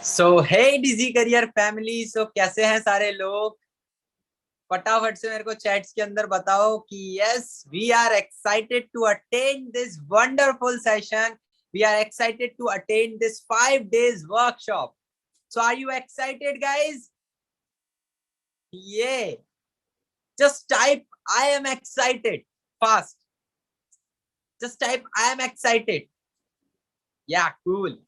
सो हे डिजी career family, सो कैसे हैं सारे लोग? फटाफट से मेरे को चैट्स के अंदर बताओ कि yes we are excited to attend this wonderful session. We are excited to attend this 5 days workshop. So are you excited guys? ये just type I am excited fast. Just type I am excited. Yeah, cool.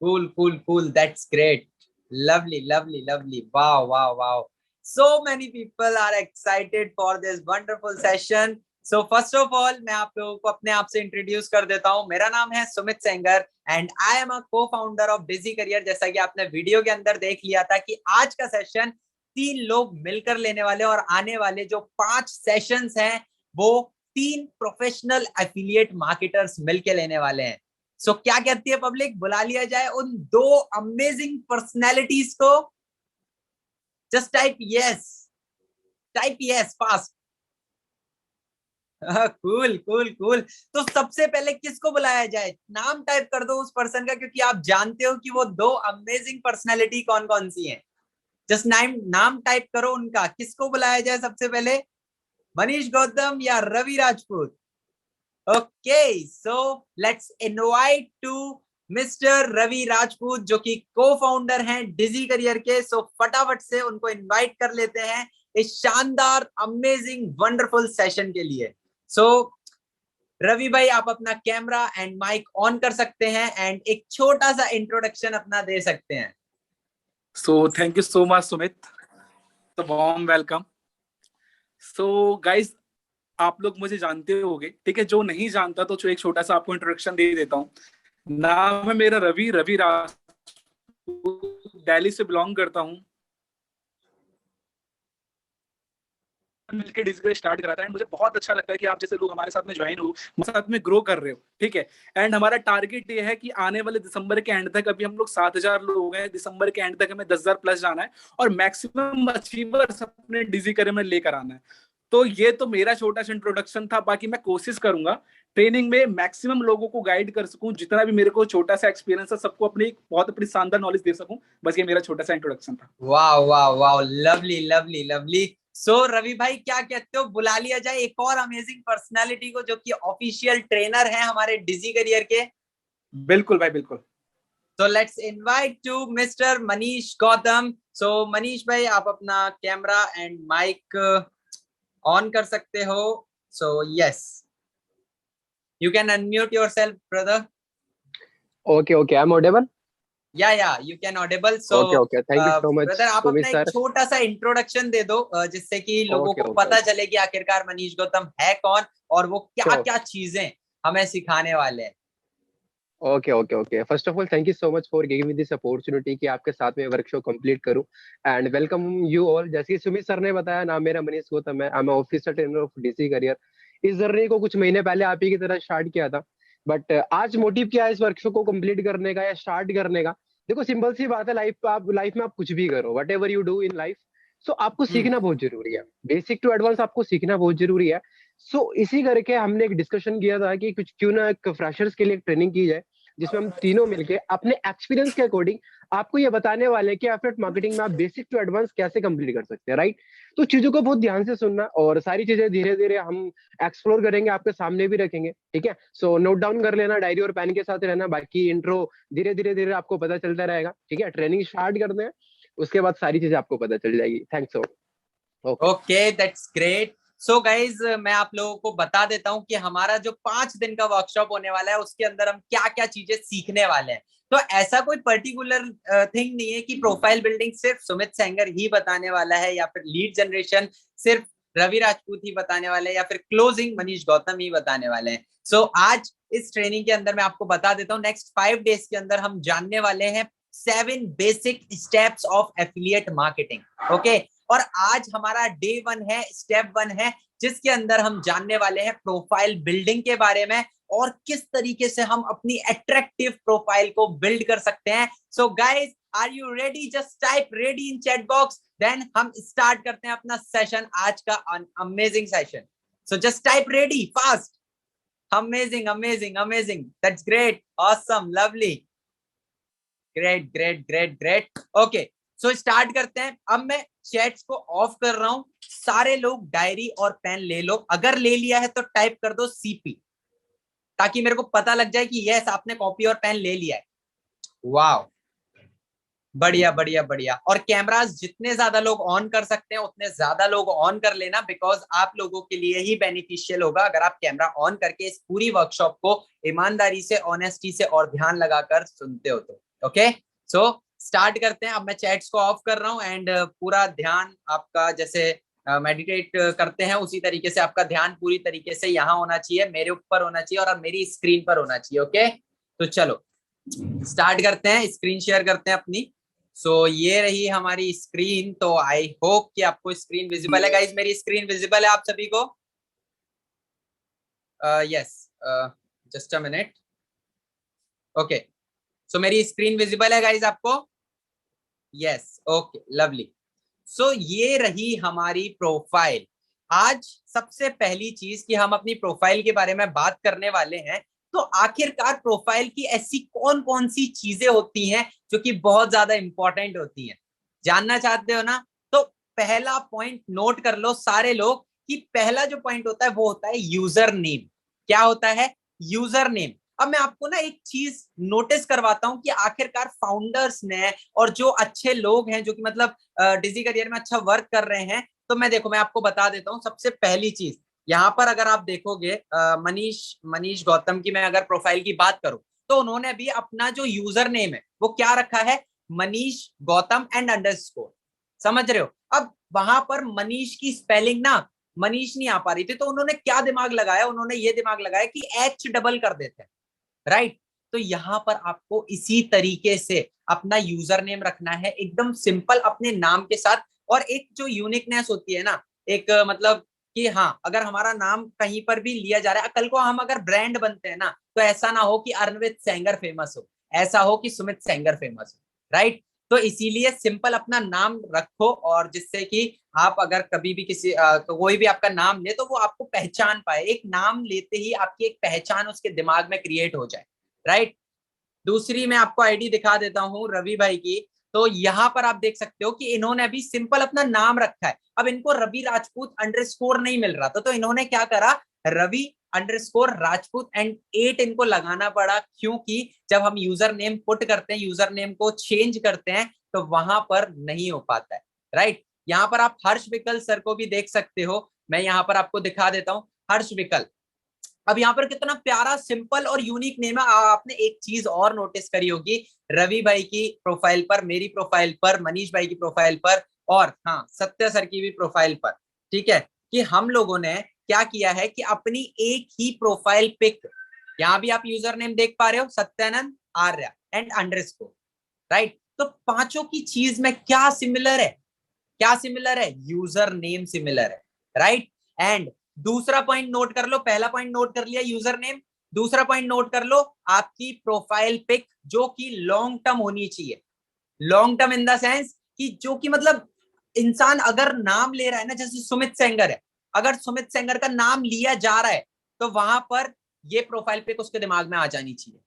Cool. That's great. Lovely. Wow. So many people are excited for this wonderful session. So first of all, मैं आप लोगों को अपने आप से introduce कर देता हूँ. मेरा नाम है Sumit Sengar and I am a co-founder of Digi Career. जैसा कि आपने वीडियो के अंदर देख लिया था कि आज का सेशन 3 लोग मिलकर लेने वाले और आने वाले जो 5 सेशंस हैं वो 3 प्रोफेशनल एफिलिएट मार्केटर्स मिलके लेने वाले हैं. सो क्या कहती है पब्लिक? बुला लिया जाए उन 2 अमेजिंग पर्सनैलिटीज को. Just type yes fast. Cool. तो सबसे पहले किसको बुलाया जाए? नाम टाइप कर दो उस पर्सन का, क्योंकि आप जानते हो कि वो 2 अमेजिंग पर्सनैलिटी कौन कौन सी हैं. जस्ट नाम टाइप करो उनका. किसको बुलाया जाए सबसे पहले? मनीष गौतम या Ravi Rajput? Okay, so let's invite to mister Ravi Rajput जो कि को-फाउंडर हैं डिजी करियर के. सो फटाफट से उनको इनवाइट कर लेते हैं इस शानदार अमेजिंग वंडरफुल सेशन के लिए. सो रवि भाई, आप अपना कैमरा एंड माइक ऑन कर सकते हैं एंड एक छोटा सा इंट्रोडक्शन अपना दे सकते हैं. So thank you so much Sumit. So warm welcome. So guys, आप लोग मुझे जानते होंगे, ठीक है? जो नहीं जानता तो एक छोटा सा आपको इंट्रोडक्शन दे देता हूँ. नाम है मेरा रवि राजपूत, दिल्ली से बिलोंग करता हूँ. मिलकर डिजिटल स्टार्ट करा था एंड मुझे बहुत अच्छा लगता है कि आप जैसे लोग हमारे साथ में ज्वाइन हो, साथ में ग्रो कर रहे हो, ठीक है? एंड हमारा टारगेट ये है कि आने वाले दिसंबर के एंड तक, अभी हम लोग 7,000 लोग हैं, दिसंबर के एंड तक हमें 10,000 प्लस जाना है और मैक्सिमम अचीवर्स अपने डिजी करियर में लेकर आना है. तो ये तो मेरा छोटा सा इंट्रोडक्शन था. बाकी मैं कोशिश करूंगा ट्रेनिंग में मैक्सिमम लोगों को गाइड कर सकूं, जितना भी मेरे को छोटा सा एक्सपीरियंस है सबको अपनी बहुत अपनी शानदार नॉलेज दे सकूं. बस ये मेरा छोटा सा इंट्रोडक्शन था. वाह, लवली. सो रवि भाई, क्या कहते हो, बुला लिया जाए एक और अमेजिंग पर्सनालिटी को जो कि ऑफिशियल ट्रेनर है हमारे डिजी करियर के? बिल्कुल भाई, बिल्कुल. So let's invite to Mr. Manish Gautam. So Manish भाई, आप अपना कैमरा एंड माइक ऑन कर सकते हो. So yes, you can unmute yourself, brother. Okay, I'm audible. Yeah, you can audible. So okay. Thank you so much, brother, आप अपना एक छोटा सा इंट्रोडक्शन दे दो जिससे कि लोगों को पता चले कि आखिरकार मनीष गौतम है कौन और वो क्या चीजें हमें सिखाने वाले हैं. Okay. First of all, thank you so much for giving me this opportunity कि आपके साथ में वर्कशॉप कंप्लीट करूं एंड वेलकम यू ऑल. जैसे सुमित सर ने बताया, नाम मेरा मनीष गौतम है. I am officer trainer of Digi Career. इस जर्नी को कुछ महीने पहले आप ही की तरह स्टार्ट किया था, बट आज मोटिव क्या है इस वर्कशॉप को कंप्लीट करने का या स्टार्ट करने का? देखो, सिंपल सी बात है, लाइफ में आप कुछ भी करो, whatever you do in life, so आपको सीखना बहुत जरूरी है. बेसिक टू एडवांस आपको सीखना बहुत जरूरी है. सो इसी करके हमने एक डिस्कशन किया था कि कुछ क्यों ना एक फ्रेशर्स के लिए एक ट्रेनिंग की जाए, जिसमें हम तीनों मिलके अपने एक्सपीरियंस के अकॉर्डिंग आपको ये बताने वाले हैं कि एफिलिएट मार्केटिंग में आप बेसिक टू एडवांस कैसे कंप्लीट कर सकते हैं, राइट? तो चीजों को बहुत ध्यान से सुनना और सारी चीजें धीरे धीरे हम एक्सप्लोर करेंगे, आपके सामने भी रखेंगे, ठीक है? सो नोट डाउन कर लेना, डायरी और पेन के साथ रहना. बाकी इंट्रो धीरे धीरे आपको पता चलता रहेगा, ठीक है? ट्रेनिंग स्टार्ट करते हैं, उसके बाद सारी चीजें आपको पता चल जाएगी. Thanks. Okay, that's great. So guys, मैं आप लोगों को बता देता हूं कि हमारा जो 5 दिन का वर्कशॉप होने वाला है उसके अंदर हम क्या चीजें सीखने वाले हैं. तो ऐसा कोई पर्टिकुलर थिंग नहीं है कि प्रोफाइल बिल्डिंग सिर्फ सुमित सेंगर ही बताने वाला है या फिर लीड जनरेशन सिर्फ रवि राजपूत ही बताने वाले हैं या फिर क्लोजिंग मनीष गौतम ही बताने वाले हैं. सो आज इस ट्रेनिंग के अंदर मैं आपको बता देता हूँ, नेक्स्ट 5 days के अंदर हम जानने वाले हैं 7 basic steps of affiliate marketing. Okay, और आज हमारा डे 1 है, स्टेप 1 है, जिसके अंदर हम जानने वाले हैं प्रोफाइल बिल्डिंग के बारे में और किस तरीके से हम अपनी अट्रैक्टिव प्रोफाइल को बिल्ड कर सकते हैं. So guys, are you ready? Just type ready in chat box, then हम स्टार्ट करते हैं अपना सेशन, आज का amazing session. So just type ready fast. Amazing amazing amazing, that's great, awesome, lovely, great great great great. Okay, so start करते हैं। अब मैं चैट्स को ऑफ कर रहा हूं, सारे लोग डायरी और पेन ले लो, अगर ले लिया है तो टाइप कर दो सीपी, ताकि मेरे को पता लग जाए कि यस आपने कॉपी और पेन ले लिया है। वाह, बढ़िया बढ़िया बढ़िया। और कैमरास जितने ज्यादा लोग ऑन कर सकते हैं उतने ज्यादा लोग ऑन कर लेना, बिकॉज आप लोगों के लिए ही बेनिफिशियल होगा अगर आप कैमरा ऑन करके इस पूरी वर्कशॉप को ईमानदारी से, ऑनेस्टी से और ध्यान लगाकर सुनते हो तो। ओके, सो स्टार्ट करते हैं। अब मैं चैट्स को ऑफ कर रहा हूँ एंड पूरा ध्यान आपका, जैसे मेडिटेट करते हैं उसी तरीके से आपका ध्यान पूरी तरीके से यहाँ होना चाहिए, मेरे ऊपर होना चाहिए और मेरी स्क्रीन पर होना चाहिए। ओके, तो चलो स्टार्ट करते हैं, स्क्रीन शेयर करते हैं अपनी। सो ये रही हमारी स्क्रीन, तो आई होप कि आपको स्क्रीन विजिबल है। गाइस मेरी स्क्रीन विजिबल है आप सभी को? Yes, just a minute. Okay, so मेरी स्क्रीन विजिबल है गाइस आपको? Yes, okay, lovely. सो ये रही हमारी प्रोफाइल। आज सबसे पहली चीज कि हम अपनी प्रोफाइल के बारे में बात करने वाले हैं। तो आखिरकार प्रोफाइल की ऐसी कौन कौन सी चीजें होती हैं जो कि बहुत ज्यादा इंपॉर्टेंट होती हैं, जानना चाहते हो ना? तो पहला पॉइंट नोट कर लो सारे लोग कि पहला जो पॉइंट होता है वो होता है यूजर नेम। क्या होता है? User name. अब मैं आपको ना एक चीज नोटिस करवाता हूं कि आखिरकार फाउंडर्स ने और जो अच्छे लोग हैं जो कि मतलब डिजी करियर में अच्छा वर्क कर रहे हैं, तो मैं देखो मैं आपको बता देता हूँ। सबसे पहली चीज यहाँ पर अगर आप देखोगे, मनीष गौतम की मैं अगर प्रोफाइल की बात करूं, तो उन्होंने भी अपना जो यूजर नेम है वो क्या रखा है? Manish Gautam and underscore. समझ रहे हो? अब वहां पर मनीष की स्पेलिंग ना मनीष नहीं आ पा रही थी, तो उन्होंने क्या दिमाग लगाया? उन्होंने ये दिमाग लगाया कि एच डबल कर देते हैं, राइट? तो यहां पर आपको इसी तरीके से अपना यूजर नेम रखना है, एकदम सिंपल अपने नाम के साथ। और एक जो यूनिकनेस होती है ना, एक मतलब कि हाँ अगर हमारा नाम कहीं पर भी लिया जा रहा है, कल को हम अगर ब्रांड बनते हैं ना, तो ऐसा ना हो कि अर्नवित सेंगर फेमस हो, ऐसा हो कि सुमित सेंगर फेमस हो, राइट? तो इसीलिए सिंपल अपना नाम रखो, और जिससे कि आप अगर कभी भी किसी तो कोई भी आपका नाम ले तो वो आपको पहचान पाए। एक नाम लेते ही आपकी एक पहचान उसके दिमाग में क्रिएट हो जाए, राइट? दूसरी मैं आपको आईडी दिखा देता हूँ रवि भाई की। तो यहाँ पर आप देख सकते हो कि इन्होंने अभी सिंपल अपना नाम रखा है। अब इनको रवि राजपूत अंडरस्कोर नहीं मिल रहा था, तो इन्होंने क्या करा? रवि अंडरस्कोर राजपूत एंड 8 इनको लगाना पड़ा, क्योंकि जब हम यूजर नेम पुट करते हैं, यूजर नेम को चेंज करते हैं, तो वहां पर नहीं हो पाता है, राइट? यहाँ पर आप हर्ष विकल सर को भी देख सकते हो, मैं यहाँ पर आपको दिखा देता हूँ हर्ष विकल। अब यहाँ पर कितना प्यारा सिंपल और यूनिक नेम है। आपने एक चीज और नोटिस करी होगी रवि भाई की प्रोफाइल पर, मेरी प्रोफाइल पर, मनीष भाई की प्रोफाइल पर, और हाँ सत्य सर की भी प्रोफाइल पर, ठीक है, कि हम लोगों ने क्या किया है कि अपनी एक ही प्रोफाइल पिक, यहाँ भी आप यूजर नेम देख पा रहे हो, सत्यानंद आर्य एंड अंडरस्कोर, राइट? तो पांचों की चीज में क्या सिमिलर है? क्या सिमिलर है? यूजर नेम सिमिलर है, राइट? एंड दूसरा पॉइंट नोट कर लो, पहला पॉइंट नोट कर लिया यूजर नेम, दूसरा पॉइंट नोट कर लो आपकी प्रोफाइल पिक जो कि लॉन्ग टर्म होनी चाहिए। Long term in the sense कि जो कि मतलब इंसान अगर नाम ले रहा है ना, जैसे सुमित सेंगर है, अगर सुमित सेंगर का नाम लिया जा रहा है तो वहां पर ये प्रोफाइल पिक उसके दिमाग में आ जानी चाहिए।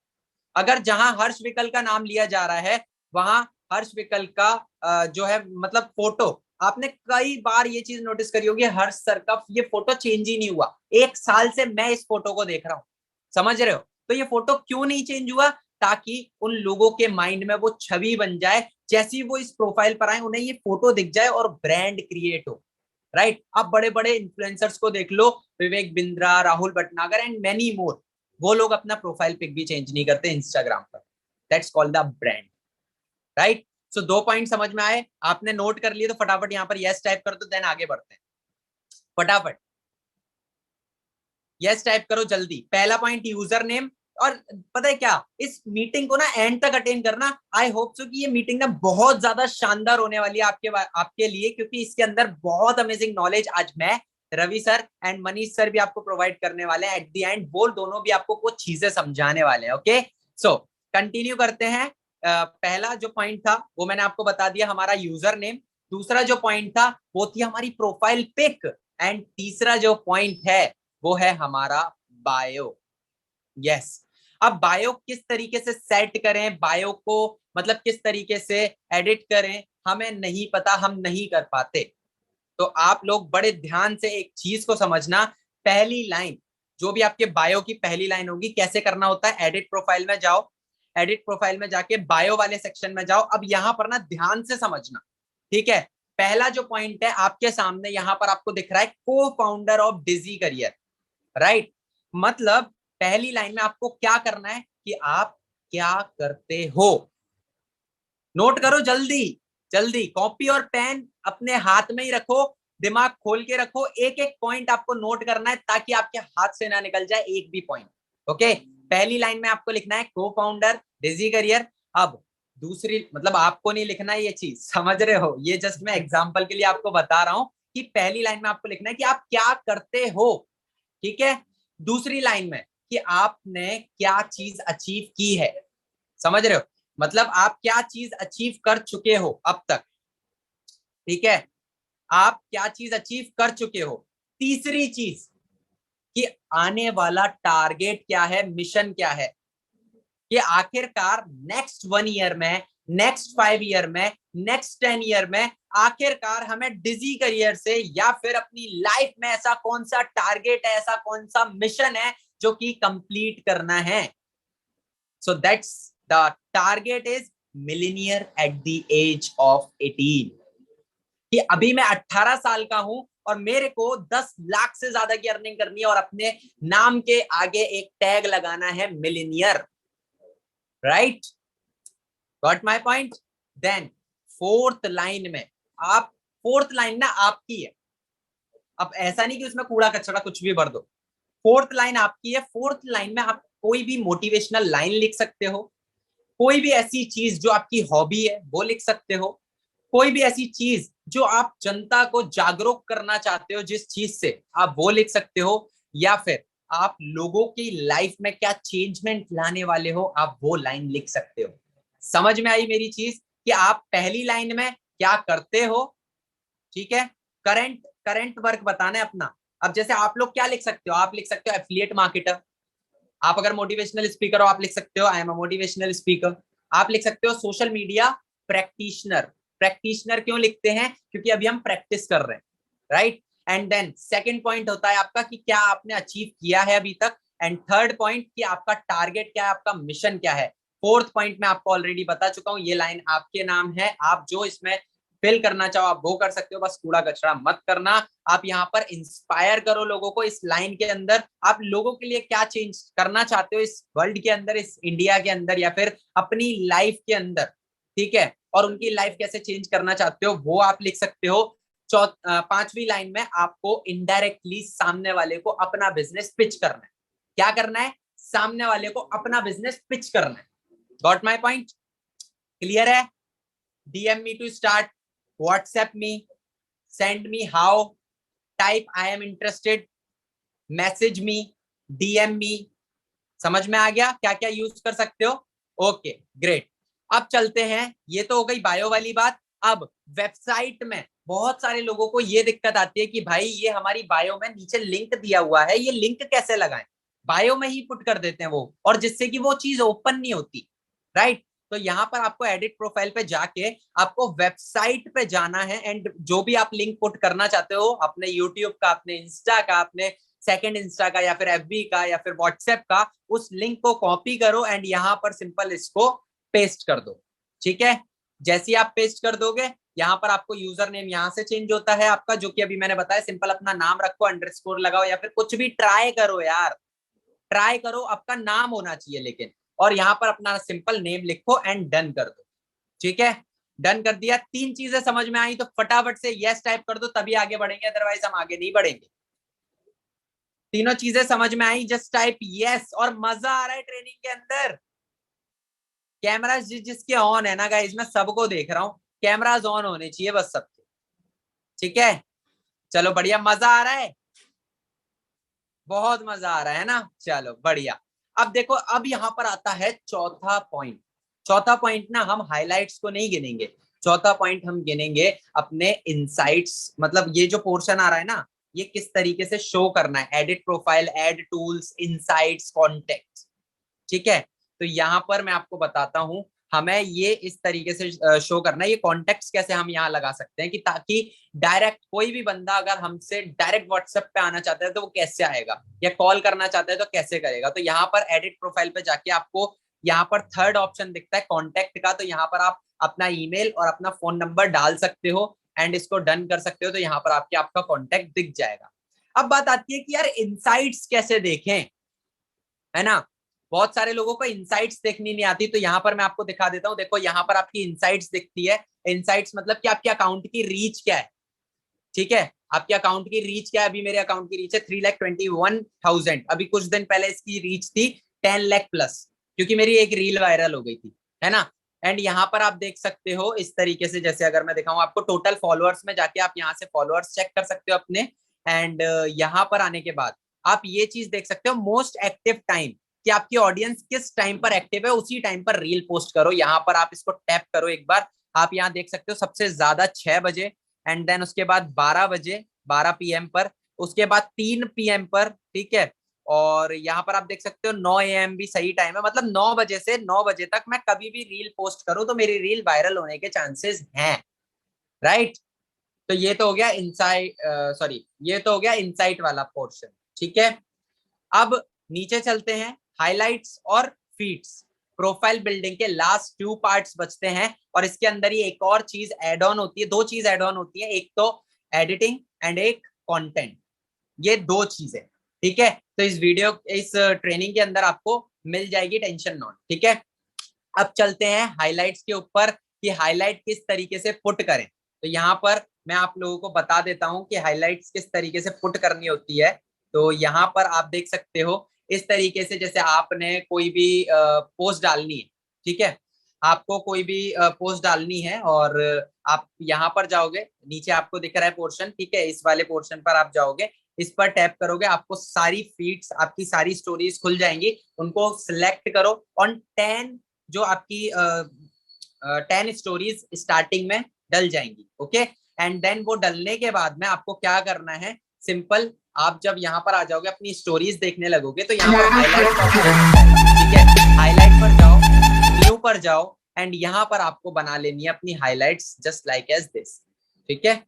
अगर जहां हर्ष विकल का नाम लिया जा रहा है, वहां हर्ष विकल का जो है मतलब फोटो, आपने कई बार ये चीज नोटिस करी होगी, हर्ष सर का ये फोटो चेंज ही नहीं हुआ। 1 साल से मैं इस फोटो को देख रहा हूं, समझ रहे हो? तो ये फोटो क्यों नहीं चेंज हुआ? ताकि उन लोगों के माइंड में वो छवि बन जाए, जैसे ही वो इस प्रोफाइल पर आए उन्हें ये फोटो दिख जाए और ब्रांड क्रिएट हो, राइट? आप बड़े बड़े इन्फ्लुएंसर्स को देख लो, Vivek Bindra, Rahul Bhatnagar and many more, वो लोग अपना प्रोफाइल पिक भी चेंज नहीं करते इंस्टाग्राम पर। That's called the brand, right? So 2 point समझ में आए? आपने नोट कर लिए तो फटाफट यहाँ पर यस टाइप कर दो, देन आगे बढ़ते हैं। फटाफट यस टाइप करो जल्दी। पहला पॉइंट यूजर नेम। और पता है क्या, इस मीटिंग को ना एंड तक अटेंड करना। आई होप सो कि ये मीटिंग ना बहुत ज्यादा शानदार होने वाली है आपके लिए, क्योंकि इसके अंदर बहुत अमेजिंग नॉलेज आज मैं, Ravi sir and Manish sir भी आपको प्रोवाइड करने वाले हैं। एट द एंड वो दोनों भी आपको कुछ चीजें समझाने वाले हैं। ओके, सो कंटिन्यू करते हैं। पहला जो पॉइंट था वो मैंने आपको बता दिया, हमारा यूजर नेम। दूसरा जो पॉइंट था वो थी हमारी प्रोफाइल पिक, एंड तीसरा जो पॉइंट है वो है हमारा बायो। यस। अब बायो किस तरीके से सेट करें, बायो को मतलब किस तरीके से एडिट करें, हमें नहीं पता, हम नहीं कर पाते। तो आप लोग बड़े ध्यान से एक चीज को समझना, पहली लाइन जो भी आपके बायो की पहली लाइन होगी, कैसे करना होता है, एडिट प्रोफाइल में जाओ, एडिट प्रोफाइल में जाके बायो वाले सेक्शन में जाओ। अब यहां पर ना ध्यान से समझना, ठीक है। पहला जो पॉइंट है आपके सामने यहां पर आपको दिख रहा है, co-founder of Digi Career, right. मतलब पहली लाइन में आपको क्या करना है कि आप क्या करते हो, नोट करो जल्दी जल्दी, कॉपी और पेन अपने हाथ में ही रखो, दिमाग खोल के रखो, एक एक पॉइंट आपको नोट करना है ताकि आपके हाथ से ना निकल जाए एक भी पॉइंट। ओके, पहली लाइन में आपको लिखना है को फाउंडर डिजी करियर। अब दूसरी, मतलब आपको नहीं लिखना है ये चीज, समझ रहे हो, ये जस्ट मैं एग्जांपल के लिए आपको बता रहा हूं कि पहली लाइन में आपको लिखना है कि आप क्या करते हो, ठीक है। दूसरी लाइन में कि आपने क्या चीज अचीव की है, समझ रहे हो, मतलब आप क्या चीज अचीव कर चुके हो अब तक, ठीक है, आप क्या चीज अचीव कर चुके हो। तीसरी चीज कि आने वाला टारगेट क्या है, मिशन क्या है, कि आखिरकार नेक्स्ट 1 ईयर में, नेक्स्ट 5 ईयर में, नेक्स्ट 10 ईयर में आखिरकार हमें डिजी करियर से या फिर अपनी लाइफ में ऐसा कौन सा टारगेट है, ऐसा कौन सा मिशन है जो कि कंप्लीट करना है। So that's the target is millionaire at the age of 18, कि अभी मैं 18 साल का हूं और मेरे को 10 लाख से ज्यादा की अर्निंग करनी है और अपने नाम के आगे एक टैग लगाना है millionaire, right, got my point. Then fourth line में, आप फोर्थ लाइन ना आपकी है, अब ऐसा नहीं कि उसमें कूड़ा कचरा कुछ भी भर दो, फोर्थ लाइन आपकी है। फोर्थ लाइन में आप कोई भी मोटिवेशनल लाइन लिख सकते हो, कोई भी ऐसी चीज जो आपकी हॉबी है वो लिख सकते हो, कोई भी ऐसी चीज जो आप जनता को जागरूक करना चाहते हो जिस चीज से, आप वो लिख सकते हो, या फिर आप लोगों की लाइफ में क्या चेंजमेंट लाने वाले हो आप वो लाइन लिख सकते हो। समझ में आई मेरी चीज, कि आप पहली लाइन में क्या करते हो, ठीक है, करंट करंट वर्क बताना है अपना। अब जैसे आप लोग क्या लिख सकते हो, आप लिख सकते हो एफिलिएट मार्केटर, आप अगर मोटिवेशनल स्पीकर हो आप लिख सकते हो आई एम अ मोटिवेशनल स्पीकर, आप लिख सकते हो सोशल मीडिया प्रैक्टिशनर। प्रैक्टिशनर क्यों लिखते हैं, क्योंकि अभी हम प्रैक्टिस कर रहे हैं, right. And then second point होता है आपका कि क्या आपने अचीव किया है अभी तक, एंड थर्ड पॉइंट कि आपका टारगेट क्या है, आपका मिशन क्या है। फोर्थ पॉइंट में आपको ऑलरेडी बता चुका हूं, ये लाइन आपके नाम है, आप जो इसमें फिल करना चाहो आप वो कर सकते हो, बस कूड़ा कचरा मत करना। आप यहाँ पर इंस्पायर करो लोगों को इस लाइन के अंदर, आप लोगों के लिए क्या चेंज करना चाहते हो इस वर्ल्ड के अंदर, इस इंडिया के अंदर, या फिर अपनी लाइफ के अंदर, ठीक है, और उनकी लाइफ कैसे चेंज करना चाहते हो वो आप लिख सकते हो। पांचवी लाइन में आपको इनडायरेक्टली सामने वाले को अपना बिजनेस पिच करना है। क्या करना है, सामने वाले को अपना बिजनेस पिच करना है। गॉट माई पॉइंट, क्लियर है। DM me to start, WhatsApp me, send me how, type I am interested, message me, DM me। समझ में आ गया क्या क्या यूज कर सकते हो। ओके ग्रेट, अब चलते हैं, ये तो हो गई बायो वाली बात। अब वेबसाइट में बहुत सारे लोगों को ये दिक्कत आती है कि भाई ये हमारी बायो में नीचे लिंक दिया हुआ है, ये लिंक कैसे लगाएं, बायो में ही पुट कर देते हैं वो, और जिससे कि वो चीज ओपन नहीं होती, राइट। तो यहाँ पर आपको एडिट प्रोफाइल पे जाके आपको वेबसाइट पे जाना है, एंड जो भी आप लिंक पुट करना चाहते हो अपने यूट्यूब का, अपने इंस्टा का, अपने सेकंड इंस्टा का, या फिर एफबी का, या फिर व्हाट्सएप का, उस लिंक को कॉपी करो एंड यहाँ पर सिंपल इसको पेस्ट कर दो, ठीक है। जैसे ही आप पेस्ट कर दोगे यहाँ पर आपको यूजर नेम यहाँ से चेंज होता है आपका, जो कि अभी मैंने बताया, सिंपल अपना नाम रखो, अंडरस्कोर लगाओ, या फिर कुछ भी ट्राई करो यार, ट्राई करो, आपका नाम होना चाहिए लेकिन, और यहाँ पर अपना सिंपल नेम लिखो एंड डन कर दो, ठीक है। डन कर दिया, 3 चीजें समझ में आई तो फटाफट से यस टाइप कर दो, तभी आगे बढ़ेंगे, अदरवाइज हम आगे नहीं बढ़ेंगे। तीनों चीजें समझ में आई, जस्ट टाइप यस। और मजा आ रहा है ट्रेनिंग के अंदर, कैमरा जिसके ऑन है ना गाइस, मैं सबको देख रहा हूँ, कैमराज ऑन होने चाहिए बस सबके, ठीक है। चलो बढ़िया, मजा आ रहा है, बहुत मजा आ रहा है ना, चलो बढ़िया। अब देखो, अब यहाँ पर आता है चौथा पॉइंट। चौथा पॉइंट ना हम हाइलाइट्स को नहीं गिनेंगे, चौथा पॉइंट हम गिनेंगे अपने इनसाइट्स, मतलब ये जो पोर्शन आ रहा है ना, ये किस तरीके से शो करना है, edit profile, add tools, insights, contact, ठीक है। तो यहाँ पर मैं आपको बताता हूँ, हमें ये इस तरीके से शो करना है। ये कॉन्टेक्ट कैसे हम यहाँ लगा सकते हैं कि ताकि डायरेक्ट कोई भी बंदा अगर हमसे डायरेक्ट व्हाट्सएप पे आना चाहता है तो वो कैसे आएगा, या कॉल करना चाहता है तो कैसे करेगा। तो यहाँ पर एडिट प्रोफाइल पे जाके आपको यहाँ पर थर्ड ऑप्शन दिखता है कॉन्टेक्ट का, तो यहाँ पर आप अपना ईमेल और अपना फोन नंबर डाल सकते हो एंड इसको डन कर सकते हो। तो यहाँ पर आपका कॉन्टेक्ट दिख जाएगा। अब बात आती है कि यार इनसाइट्स कैसे देखें, है ना। बहुत सारे लोगों को इनसाइट्स देखनी नहीं आती, तो यहाँ पर मैं आपको दिखा देता हूँ। देखो यहाँ पर आपकी इनसाइट्स दिखती है। इनसाइट्स मतलब कि आपके अकाउंट की रीच क्या है, ठीक है। आपके अकाउंट की रीच क्या है, अभी मेरे अकाउंट की रीच है 3,21,000। अभी कुछ दिन पहले इसकी रीच थी 10 लाख प्लस, क्योंकि मेरी एक रील वायरल हो गई थी, है ना। एंड यहाँ पर आप देख सकते हो इस तरीके से, जैसे अगर मैं दिखाऊं आपको टोटल फॉलोअर्स में जाके आप यहाँ से फॉलोअर्स चेक कर सकते हो अपने। एंड यहाँ पर आने के बाद आप ये चीज देख सकते हो मोस्ट एक्टिव टाइम, कि आपकी ऑडियंस किस टाइम पर एक्टिव है, उसी टाइम पर रील पोस्ट करो। यहाँ पर आप इसको टैप करो एक बार, आप यहाँ देख सकते हो सबसे ज्यादा 6 बजे, एंड देन उसके बाद 12 बजे 12 पीएम पर, उसके बाद 3 पीएम पर, ठीक है। और यहाँ पर आप देख सकते हो 9 AM भी सही टाइम है, मतलब 9 बजे से 9 बजे तक मैं कभी भी रील पोस्ट करूं तो मेरी रील वायरल होने के चांसेस हैं, राइट। तो ये तो हो गया इनसाइट, सॉरी ये तो हो गया इनसाइट वाला पोर्शन, ठीक है। अब नीचे चलते हैं, हाइलाइट्स और फीड्स। प्रोफाइल बिल्डिंग के लास्ट 2 पार्ट्स बचते हैं, और इसके अंदर ही एक और चीज एड ऑन होती है, 2 चीज एड ऑन होती है, एक तो एडिटिंग एंड एक कंटेंट। ये 2 चीजें, ठीक है। तो इस ट्रेनिंग के अंदर आपको मिल जाएगी, टेंशन नॉट, ठीक है। अब चलते हैं हाइलाइट्स के ऊपर कि हाईलाइट किस तरीके से पुट करें। तो यहाँ पर मैं आप लोगों को बता देता हूँ कि हाइलाइट्स किस तरीके से पुट करनी होती है। तो यहाँ पर आप देख सकते हो इस तरीके से, जैसे आपने कोई भी पोस्ट डालनी है, ठीक है। आपको कोई भी पोस्ट डालनी है और आप यहाँ पर जाओगे, नीचे आपको दिख रहा है पोर्शन, ठीक है। इस वाले पोर्शन पर आप जाओगे, इस पर टैप करोगे, आपको सारी फीड्स, आपकी सारी स्टोरीज खुल जाएंगी। उनको सिलेक्ट करो और 10 जो आपकी 10 स्टोरीज स्टार्टिंग में डल जाएंगी, ओके। एंड देन वो डलने के बाद में आपको क्या करना है, सिंपल, आप जब यहाँ पर आ जाओगे अपनी स्टोरीज देखने लगोगे तो यहाँ पर हाईलाइट, ठीक है, हाईलाइट पर जाओ, न्यू पर जाओ, एंड यहाँ पर आपको बना लेनी है अपनी highlights just like as this, ठीक है,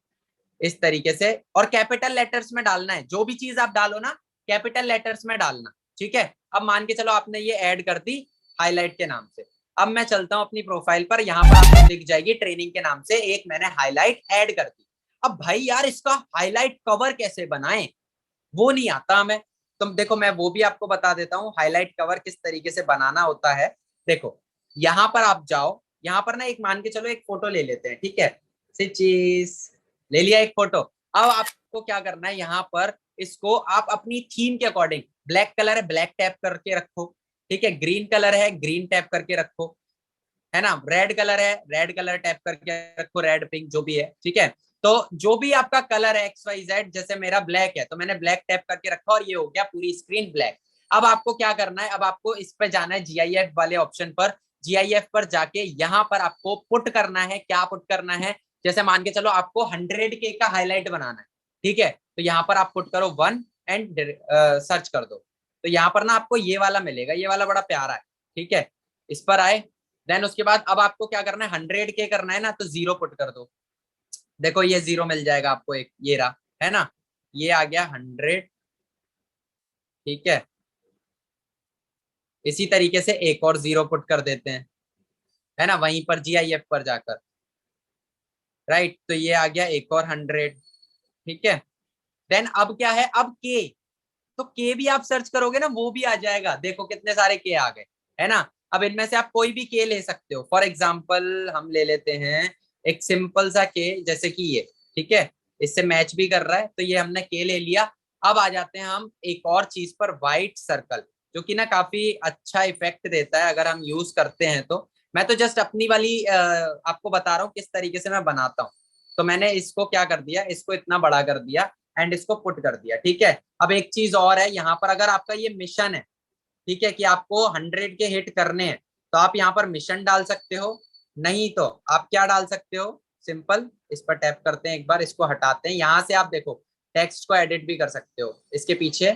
इस तरीके से। और कैपिटल लेटर्स में डालना है, जो भी चीज आप डालो ना कैपिटल लेटर्स में डालना, ठीक है। अब मान के चलो आपने ये ऐड कर दी हाईलाइट के नाम से। अब मैं चलता हूं अपनी प्रोफाइल पर, यहाँ पर आपको दिख जाएगी ट्रेनिंग के नाम से एक मैंने हाईलाइट ऐड कर दी। अब भाई यार इसका हाईलाइट कवर कैसे बनाएं, वो नहीं आता हमें। तो देखो मैं वो भी आपको बता देता हूँ हाईलाइट कवर किस तरीके से बनाना होता है। देखो यहाँ पर आप जाओ, यहाँ पर ना एक मान के चलो एक फोटो ले लेते हैं, ठीक है, चीज ले लिया एक फोटो। अब आपको क्या करना है, यहाँ पर इसको आप अपनी थीम के अकॉर्डिंग, ब्लैक कलर है ब्लैक टैप करके रखो, ठीक है, ग्रीन कलर है ग्रीन टैप करके रखो, है ना, रेड कलर है रेड कलर टैप करके रखो, रेड पिंक जो भी है, ठीक है। तो जो भी आपका कलर है XYZ, जैसे मेरा ब्लैक है तो मैंने ब्लैक टैप करके रखा और ये हो गया पूरी स्क्रीन ब्लैक। अब आपको क्या करना है, अब आपको इस पे जाना है GIF वाले ऑप्शन पर, GIF पर जाके यहाँ पर आपको पुट करना है, क्या पुट करना है, जैसे मान के चलो आपको 100K का हाईलाइट बनाना है, ठीक है। तो यहाँ पर आप पुट करो 1 एंड सर्च कर दो, तो यहाँ पर ना आपको ये वाला मिलेगा, ये वाला बड़ा प्यारा है, ठीक है। इस पर आए, देन उसके बाद अब आपको क्या करना है, 100K करना है ना, तो 0 पुट कर दो। देखो ये 0 मिल जाएगा आपको, एक ये रहा, है ना, ये आ गया 100, ठीक है। इसी तरीके से एक और 0 पुट कर देते हैं, है ना, वहीं पर GIF पर जाकर, राइट। तो ये आ गया एक और 100, ठीक है। देन अब क्या है, अब के, तो के भी आप सर्च करोगे ना वो भी आ जाएगा, देखो कितने सारे के आ गए, है ना। अब इनमें से आप कोई भी के ले सकते हो, फॉर एग्जाम्पल हम ले लेते हैं एक सिंपल सा के, जैसे कि ये, ठीक है, इससे मैच भी कर रहा है, तो ये हमने के ले लिया। अब आ जाते हैं हम एक और चीज पर, व्हाइट सर्कल, जो कि ना काफी अच्छा इफेक्ट देता है अगर हम यूज करते हैं तो। मैं तो जस्ट अपनी वाली आपको बता रहा हूँ किस तरीके से मैं बनाता हूँ। तो मैंने इसको क्या कर दिया, इसको इतना बड़ा कर दिया एंड इसको पुट कर दिया, ठीक है। अब एक चीज और है, यहाँ पर अगर आपका ये मिशन है, ठीक है, कि आपको 100K हिट करने हैं, तो आप यहाँ पर मिशन डाल सकते हो, नहीं तो आप क्या डाल सकते हो, सिंपल इस पर टैप करते हैं एक बार, इसको हटाते हैं, यहाँ से आप देखो टेक्स्ट को एडिट भी कर सकते हो, इसके पीछे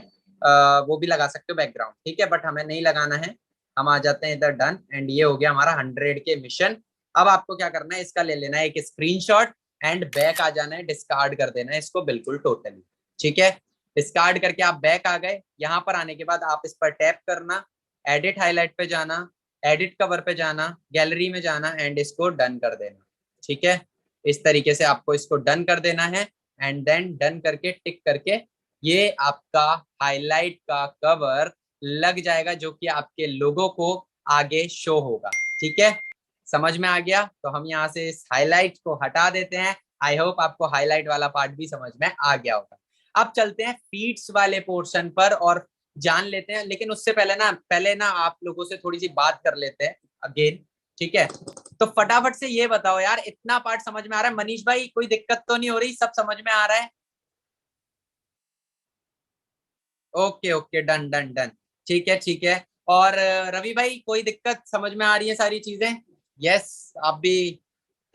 वो भी लगा सकते हो बैकग्राउंड, ठीक है, बट हमें नहीं लगाना है। हम आ जाते हैं इधर डन, एंड ये हो गया हमारा 100 के मिशन। अब आपको क्या करना है, इसका ले लेना है एक स्क्रीनशॉट एंड बैक आ जाना है, डिस्कार्ड कर देना है इसको बिल्कुल टोटली। ठीक है, डिस्कार्ड करके आप बैक आ गए। यहाँ पर आने के बाद आप इस पर टैप करना, एडिट हाईलाइट पे जाना, एडिट कवर पे जाना, गैलरी में जाना एंड इसको डन कर देना। ठीक है, इस तरीके से आपको इसको डन कर देना है एंड देन डन करके टिक करके ये आपका हाईलाइट का कवर लग जाएगा, जो कि आपके लोगों को आगे शो होगा। ठीक है, समझ में आ गया? तो हम यहाँ से इस हाईलाइट को हटा देते हैं। आई होप आपको हाईलाइट वाला पार्ट भी समझ में आ गया होगा। अब चलते हैं फीड्स वाले पोर्शन पर और जान लेते हैं, लेकिन उससे पहले ना आप लोगों से थोड़ी सी बात कर लेते हैं अगेन। ठीक है, तो फटाफट से ये बताओ यार, इतना पार्ट समझ में आ रहा है? मनीष भाई कोई दिक्कत तो नहीं हो रही? सब समझ में आ रहा है? Okay okay, done done done, ठीक है ठीक है। और रवि भाई कोई दिक्कत, समझ में आ रही है सारी चीजें? यस, आप भी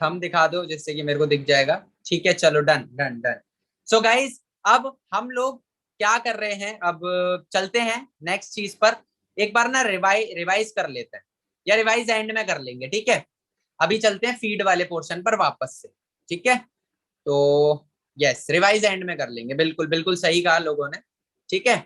थंब दिखा दो जिससे कि मेरे को दिख जाएगा। ठीक है, चलो done done done. So guys, अब हम लोग क्या कर रहे हैं, अब चलते हैं नेक्स्ट चीज पर। एक बार ना रिवाइज कर लेते हैं, या रिवाइज एंड में कर लेंगे। ठीक है, अभी चलते हैं फीड वाले पोर्शन पर वापस से। ठीक है, तो यस, रिवाइज एंड में कर लेंगे, बिल्कुल बिल्कुल सही कहा लोगों ने। ठीक है,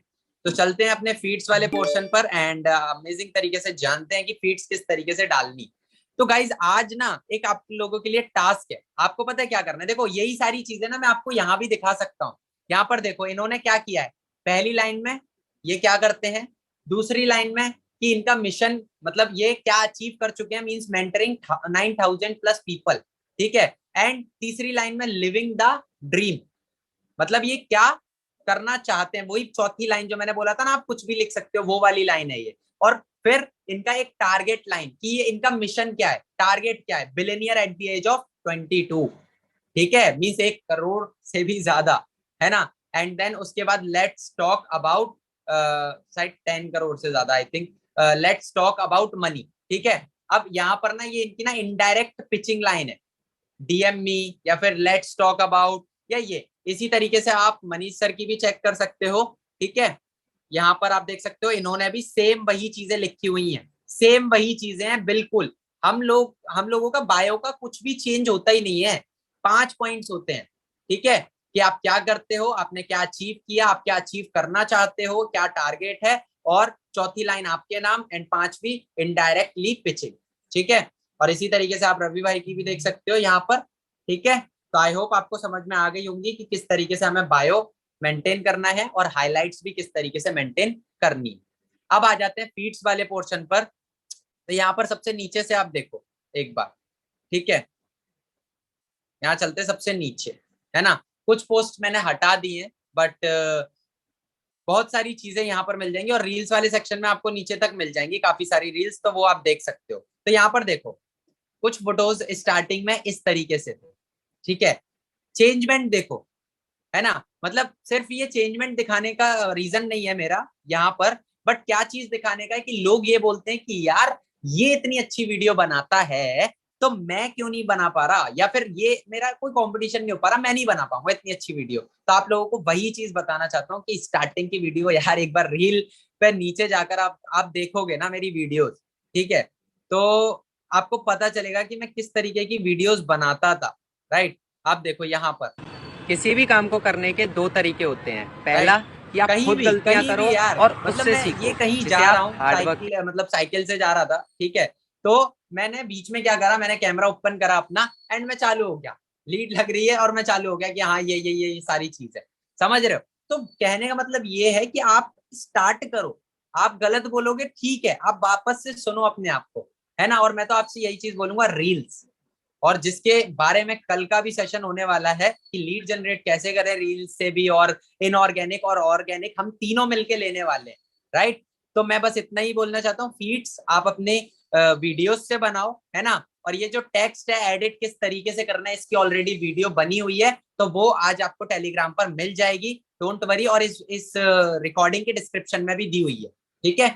तो चलते हैं अपने फीड्स वाले पोर्शन पर एंड अमेजिंग तरीके से जानते हैं कि फीड्स किस तरीके से डालनी। तो गाइज आज ना एक आप लोगों के लिए टास्क है, आपको पता है क्या करना है? देखो यही सारी चीजें ना मैं आपको यहाँ भी दिखा सकता हूँ। यहाँ पर देखो इन्होंने क्या किया है, पहली लाइन में ये क्या करते हैं, दूसरी लाइन में कि इनका मिशन मतलब ये क्या अचीव कर चुके हैं, मींस मेंटरिंग 9,000 प्लस पीपल। ठीक है, एंड तीसरी लाइन में लिविंग द ड्रीम, मतलब ये क्या करना चाहते हैं, वही चौथी लाइन जो मैंने बोला था ना, आप कुछ भी लिख सकते हो, वो वाली लाइन है ये। और फिर इनका एक टारगेट लाइन कि ये इनका मिशन क्या है, टारगेट क्या है, billionaire at the age of 22। ठीक है, मींस 1 करोड़ से भी ज्यादा, है ना। एंड देन उसके बाद लेट्स टॉक अबाउट शायद 10 करोड़ से ज्यादा, I think. Let's talk about money. ठीक है, अब यहाँ पर ना ये इनकी ना इनडायरेक्ट पिचिंग लाइन है, डीएम मी या फिर लेट्स टॉक अबाउट, या ये इसी तरीके से आप मनीष सर की भी चेक कर सकते हो। ठीक है, यहाँ पर आप देख सकते हो इन्होंने भी सेम वही चीजें लिखी हुई हैं, सेम वही चीजें हैं बिल्कुल। हम लोगों का बायो का कुछ भी चेंज होता ही नहीं है, 5 पॉइंट्स होते हैं। ठीक है, कि आप क्या करते हो, आपने क्या अचीव किया, आप क्या अचीव करना चाहते हो, क्या टारगेट है, और चौथी लाइन आपके नाम, एंड पांचवी इनडायरेक्टली पिचिंग। ठीक है, और इसी तरीके से आप रवि भाई की भी देख सकते हो यहाँ पर। ठीक है, तो आई होप आपको समझ में आ गई होंगी कि किस तरीके से हमें बायो मेंटेन करना है और हाइलाइट्स भी किस तरीके से मेंटेन करनी है। अब आ जाते हैं फीड्स वाले पोर्शन पर। तो यहाँ पर सबसे नीचे से आप देखो एक बार। ठीक है, यहाँ चलते सबसे नीचे, है ना। कुछ पोस्ट मैंने हटा दी है, बट बहुत सारी चीजें यहाँ पर मिल जाएंगी, और रील्स वाले सेक्शन में आपको नीचे तक मिल जाएंगी काफी सारी रील्स, तो वो आप देख सकते हो। तो यहाँ पर देखो कुछ फोटोज स्टार्टिंग में इस तरीके से थे। ठीक है, चेंजमेंट देखो, है ना। मतलब सिर्फ ये चेंजमेंट दिखाने का रीजन नहीं है मेरा यहाँ पर, बट क्या चीज दिखाने का है कि लोग ये बोलते हैं कि यार ये इतनी अच्छी वीडियो बनाता है तो मैं क्यों नहीं बना पा रहा, या फिर ये मेरा कोई कंपटीशन नहीं हो पा रहा, मैं नहीं बना पाऊंगा इतनी अच्छी वीडियो। तो आप लोगों को वही चीज बताना चाहता हूँ कि स्टार्टिंग की वीडियो यार एक बार रील पे नीचे जाकर आप देखोगे ना मेरी वीडियोस, ठीक है, तो आपको पता चलेगा कि मैं किस तरीके की वीडियोस बनाता था। राइट, आप देखो यहाँ पर किसी भी काम को करने के 2 तरीके होते हैं, पहला कि आप खुद गलतियां करो यार, और मतलब उससे सीखो। ये कहीं जा रहा हूँ साइकिल, मतलब साइकिल से जा रहा था, ठीक है, तो मैंने बीच में क्या करा, मैंने कैमरा ओपन करा अपना एंड मैं चालू हो गया, लीड लग रही है और मैं चालू हो गया कि हाँ ये सारी चीज है, समझ रहे हो। तो कहने का मतलब ये है कि आप स्टार्ट करो, आप गलत बोलोगे ठीक है, आप वापस से सुनो अपने आप को, है ना। और मैं तो आपसे यही चीज बोलूंगा, रील्स, और जिसके बारे में कल का भी सेशन होने वाला है कि लीड जनरेट कैसे करें रील्स से भी, और इनऑर्गेनिक और ऑर्गेनिक हम तीनों मिलके लेने वाले हैं। राइट, तो मैं बस इतना ही बोलना चाहता हूँ, फीड्स आप अपने वीडियोस से बनाओ, है ना। और ये जो टेक्स्ट है एडिट किस तरीके से करना है, इसकी ऑलरेडी वीडियो बनी हुई है, तो वो आज आपको टेलीग्राम पर मिल जाएगी, डोंट वरी, और इस रिकॉर्डिंग के डिस्क्रिप्शन में भी दी हुई है। ठीक है,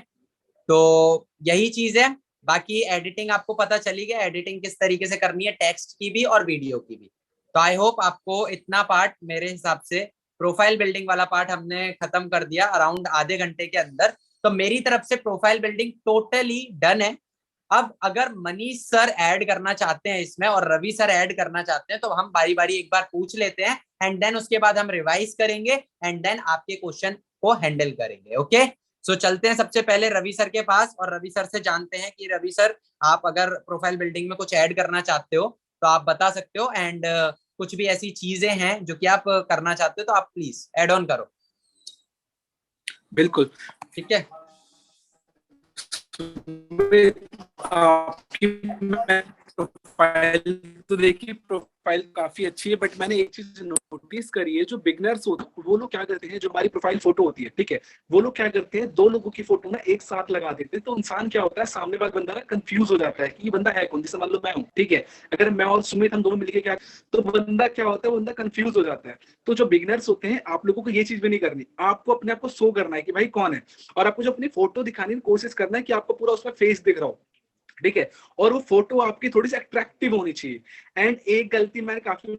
तो यही चीज है, बाकी एडिटिंग आपको पता चली गया, एडिटिंग किस तरीके से करनी है टेक्स्ट की भी और वीडियो की भी। तो आई होप आपको इतना पार्ट, मेरे हिसाब से प्रोफाइल बिल्डिंग वाला पार्ट हमने खत्म कर दिया अराउंड आधे घंटे के अंदर। तो मेरी तरफ से प्रोफाइल बिल्डिंग टोटली डन है। अब अगर मनीष सर ऐड करना चाहते हैं इसमें और रवि सर ऐड करना चाहते हैं तो हम बारी बारी एक बार पूछ लेते हैं, एंड देन उसके बाद हम रिवाइज करेंगे, एंड देन आपके क्वेश्चन को हैंडल करेंगे। ओके, सो चलते हैं सबसे पहले रवि सर के पास और रवि सर से जानते हैं कि रवि सर आप अगर प्रोफाइल बिल्डिंग में कुछ ऐड करना चाहते हो तो आप बता सकते हो, एंड कुछ भी ऐसी चीजें हैं जो कि आप करना चाहते हो तो आप प्लीज ऐड ऑन करो। बिल्कुल, ठीक है। आपकी प्रोफाइल तो देखिए, प्रोफाइल काफी अच्छी है, बट मैंने एक चीज नोटिस करी है, जो बिगनर्स होते हैं वो लोग क्या करते हैं, जो हमारी प्रोफाइल फोटो होती है, ठीक है, वो लोग क्या करते हैं, दो लोगों की फोटो ना एक साथ लगा देते हैं, तो इंसान क्या होता है, सामने वाला बंदा ना कंफ्यूज हो जाता है कि ये बंदा है कौन। जैसे मान लो मैं हूँ, ठीक है, अगर मैं और सुमित हम दोनों मिलके क्या, तो बंदा क्या होता है, वो बंदा कंफ्यूज हो जाता है। तो जो बिगनर्स होते हैं, आप लोगों को ये चीज भी नहीं करनी, आपको अपने आप को शो करना है कि भाई कौन है, और आपको जो अपनी फोटो दिखाने की कोशिश करना है कि आपको पूरा उसमें फेस दिख रहा हो, ठीक है, और वो फोटो आपकी थोड़ी सी अट्रैक्टिव होनी चाहिए। एंड एक गलती मैंने काफी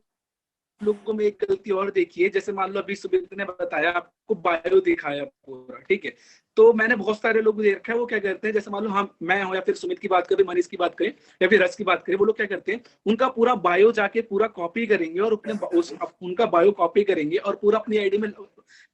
लोगों में एक गलती और देखी है, जैसे मान लो अभी सुमित ने बताया, आपको बायो दिखाया पूरा, ठीक है, तो मैंने बहुत सारे लोग देखा है, वो क्या करते हैं, जैसे मान लो हम, मैं हूं, या फिर सुमित की बात करें, मनीष की बात करें, या फिर रस की बात करें, वो लोग क्या करते हैं, उनका पूरा बायो जाके पूरा कॉपी करेंगे और उनका बायो कॉपी करेंगे और पूरा अपनी आईडी में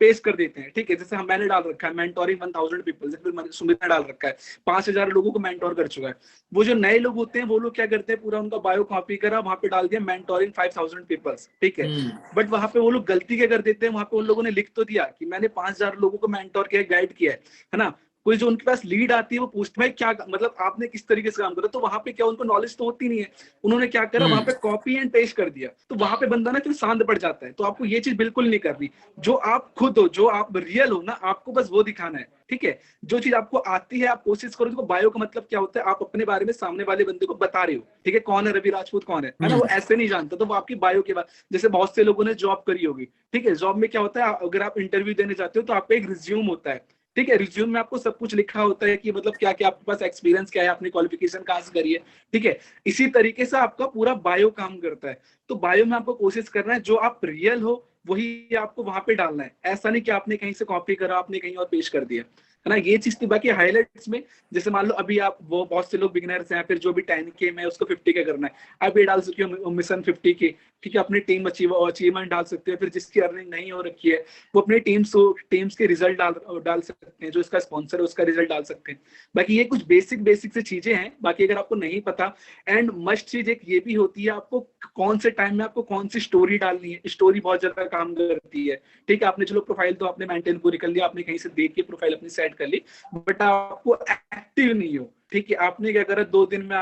पेस्ट कर देते हैं, ठीक है, जैसे हम, मैंने डाल रखा है मेंटोरिंग 1000 पीपल, फिर सुमित ने डाल रखा है 5000 लोगों को मेंटोर कर चुका है। वो जो नए लोग होते हैं, वो लोग क्या करते हैं, पूरा उनका बायो कॉपी करा, वहां पे डाल दिया मेंटोरिंग 5000 पीपल्स, ठीक है, बट वहां पे वो लोग गलती क्या कर देते हैं, वहां पे उन लोगों ने लिख तो दिया कि मैंने 5000 लोगों को मेंटोर किया, गाइड किया है ना, कोई जो उनके पास लीड आती है वो पूछते भाई क्या, मतलब आपने किस तरीके से काम करा, तो वहां पे क्या, उनको नॉलेज तो होती नहीं है, उन्होंने क्या करा, वहां पे कॉपी एंड पेस्ट कर दिया, तो वहां पे बंदा ना फिर शांत पड़ जाता है। तो आपको ये चीज बिल्कुल नहीं करनी, जो आप खुद हो, जो आप रियल हो ना, आपको बस वो दिखाना है, ठीक है, जो चीज आपको आती है आप कोशिश करो। देखो बायो का मतलब क्या होता है, आप अपने बारे में सामने वाले बंदे को बता रहे हो, ठीक है, कौन है रवि राजपूत, कौन है ना, वो ऐसे नहीं जानता, तो वो आपकी बायो के बाद, जैसे बहुत से लोगों ने जॉब करी होगी, ठीक है, जॉब में क्या होता है, अगर आप इंटरव्यू देने जाते हो तो आपका एक रिज्यूम होता है, ठीक है, रिज्यूम में आपको सब कुछ लिखा होता है कि मतलब क्या क्या आपके पास एक्सपीरियंस क्या है, आपने क्वालिफिकेशन कहाँ से करी है, ठीक है, इसी तरीके से आपका पूरा बायो काम करता है। तो बायो में आपको कोशिश करना है जो आप रियल हो वही आपको वहां पे डालना है, ऐसा नहीं कि आपने कहीं से कॉपी करा, आपने कहीं और पेश कर दिया, है ना, ये चीज थी। बाकी हाईलाइट्स में, जैसे मान लो अभी आप, वो बहुत से लोग बिगिनर्स हैं, फिर जो भी 10K में उसको 50K करना है, आप ये डाल सकते हो मिशन 50K, ठीक है, अपनी टीम अचीवमेंट डाल सकते हैं, फिर जिसकी अर्निंग नहीं हो रखी है वो अपने टीम्स के रिजल्ट डाल सकते हैं, जो इसका स्पॉन्सर है उसका रिजल्ट डाल सकते हैं। बाकी ये कुछ बेसिक से चीजें हैं, बाकी अगर आपको नहीं पता, एंड मस्ट चीज एक ये भी होती है, आपको कौन से टाइम में आपको कौन सी स्टोरी डालनी है, स्टोरी बहुत ज्यादा काम करती है, ठीक है, आपने चलो प्रोफाइल तो आपने मेंटेन पूरी कर लिया, आपने कहीं से देख के प्रोफाइल अपनी सेट कर ली, बट आपको एक्टिव नहीं हो, ठीक है, आपने क्या करा, 2 दिन में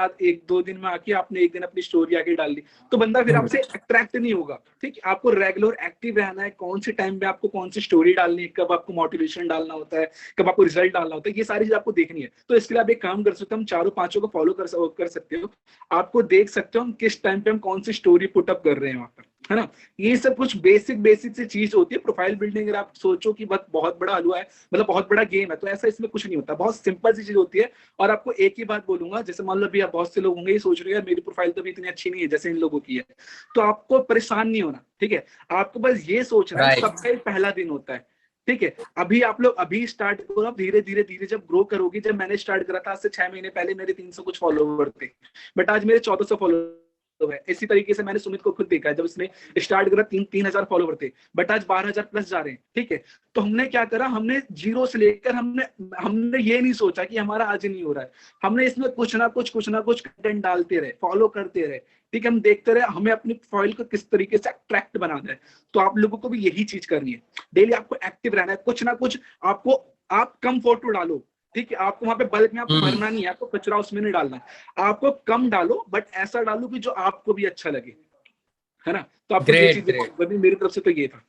आके आपने एक दिन अपनी स्टोरी आके डाल दी, तो बंदा फिर आपसे अट्रैक्ट नहीं होगा, ठीक है, आपको रेगुलर एक्टिव रहना है, कौन से टाइम पे आपको कौन सी स्टोरी डालनी है, कब आपको मोटिवेशन डालना होता है, कब आपको रिजल्ट डालना होता है, ये सारी चीज आपको देखनी है। तो इसके लिए आप एक काम कर सकते हो, हम चारों पांचों को फॉलो कर सकते हो, आपको देख सकते हो हम किस टाइम पे हम कौन सी स्टोरी पुटअप कर रहे हैं वहां पर, है ना, ये सब कुछ बेसिक से चीज होती है। प्रोफाइल बिल्डिंग अगर आप सोचो कि बहुत बड़ा हलवा है, मतलब बहुत बड़ा गेम है, तो ऐसा इसमें कुछ नहीं होता, बहुत सिंपल सी चीज होती है। और आपको एक ही बात बोलूंगा, जैसे मान लो अभी आप, बहुत से लोग होंगे ये सोच रहे हैं मेरी प्रोफाइल तो भी इतनी अच्छी नहीं है जैसे इन लोगों की है, तो आपको परेशान नहीं होना, ठीक है, आपको बस ये सोचना है सबका एक पहला दिन होता है, ठीक है, अभी आप लोग अभी स्टार्ट करो, आप धीरे धीरे जब ग्रो करोगे, जब मैंने स्टार्ट करा था आज से 6 महीने पहले मेरे 300 कुछ फॉलोवर थे, बट आज मेरे 1400 फॉलोवर है। इसी तरीके से मैंने सुमित को खुद देखा है, जब उसने स्टार्ट करा 3,000 फॉलोवर थे, बट आज 12,000 प्लस जा रहे हैं, ठीक है, तो हमने क्या करा, हमने जीरो से लेकर हमने ये नहीं सोचा कि हमारा आज नहीं हो रहा है, हमने इसमें कुछ ना कुछ कंटेंट डालते रहे, फॉलो करते रहे, ठीक है, हम देखते रहे हमें अपनी प्रोफाइल को किस तरीके से अट्रैक्ट बनाना है। तो आप लोगों को भी यही चीज करनी है, डेली आपको एक्टिव रहना है, कुछ ना कुछ आपको, आप कम फोटो डालो, ठीक है, आपको वहां पे बल्क में आपको भरना नहीं है, आपको कचरा उसमें नहीं डालना, आपको कम डालो, बट ऐसा डालो कि जो आपको भी अच्छा लगे, है ना, तो आपको ये चीज मेरी तरफ से तो ये था।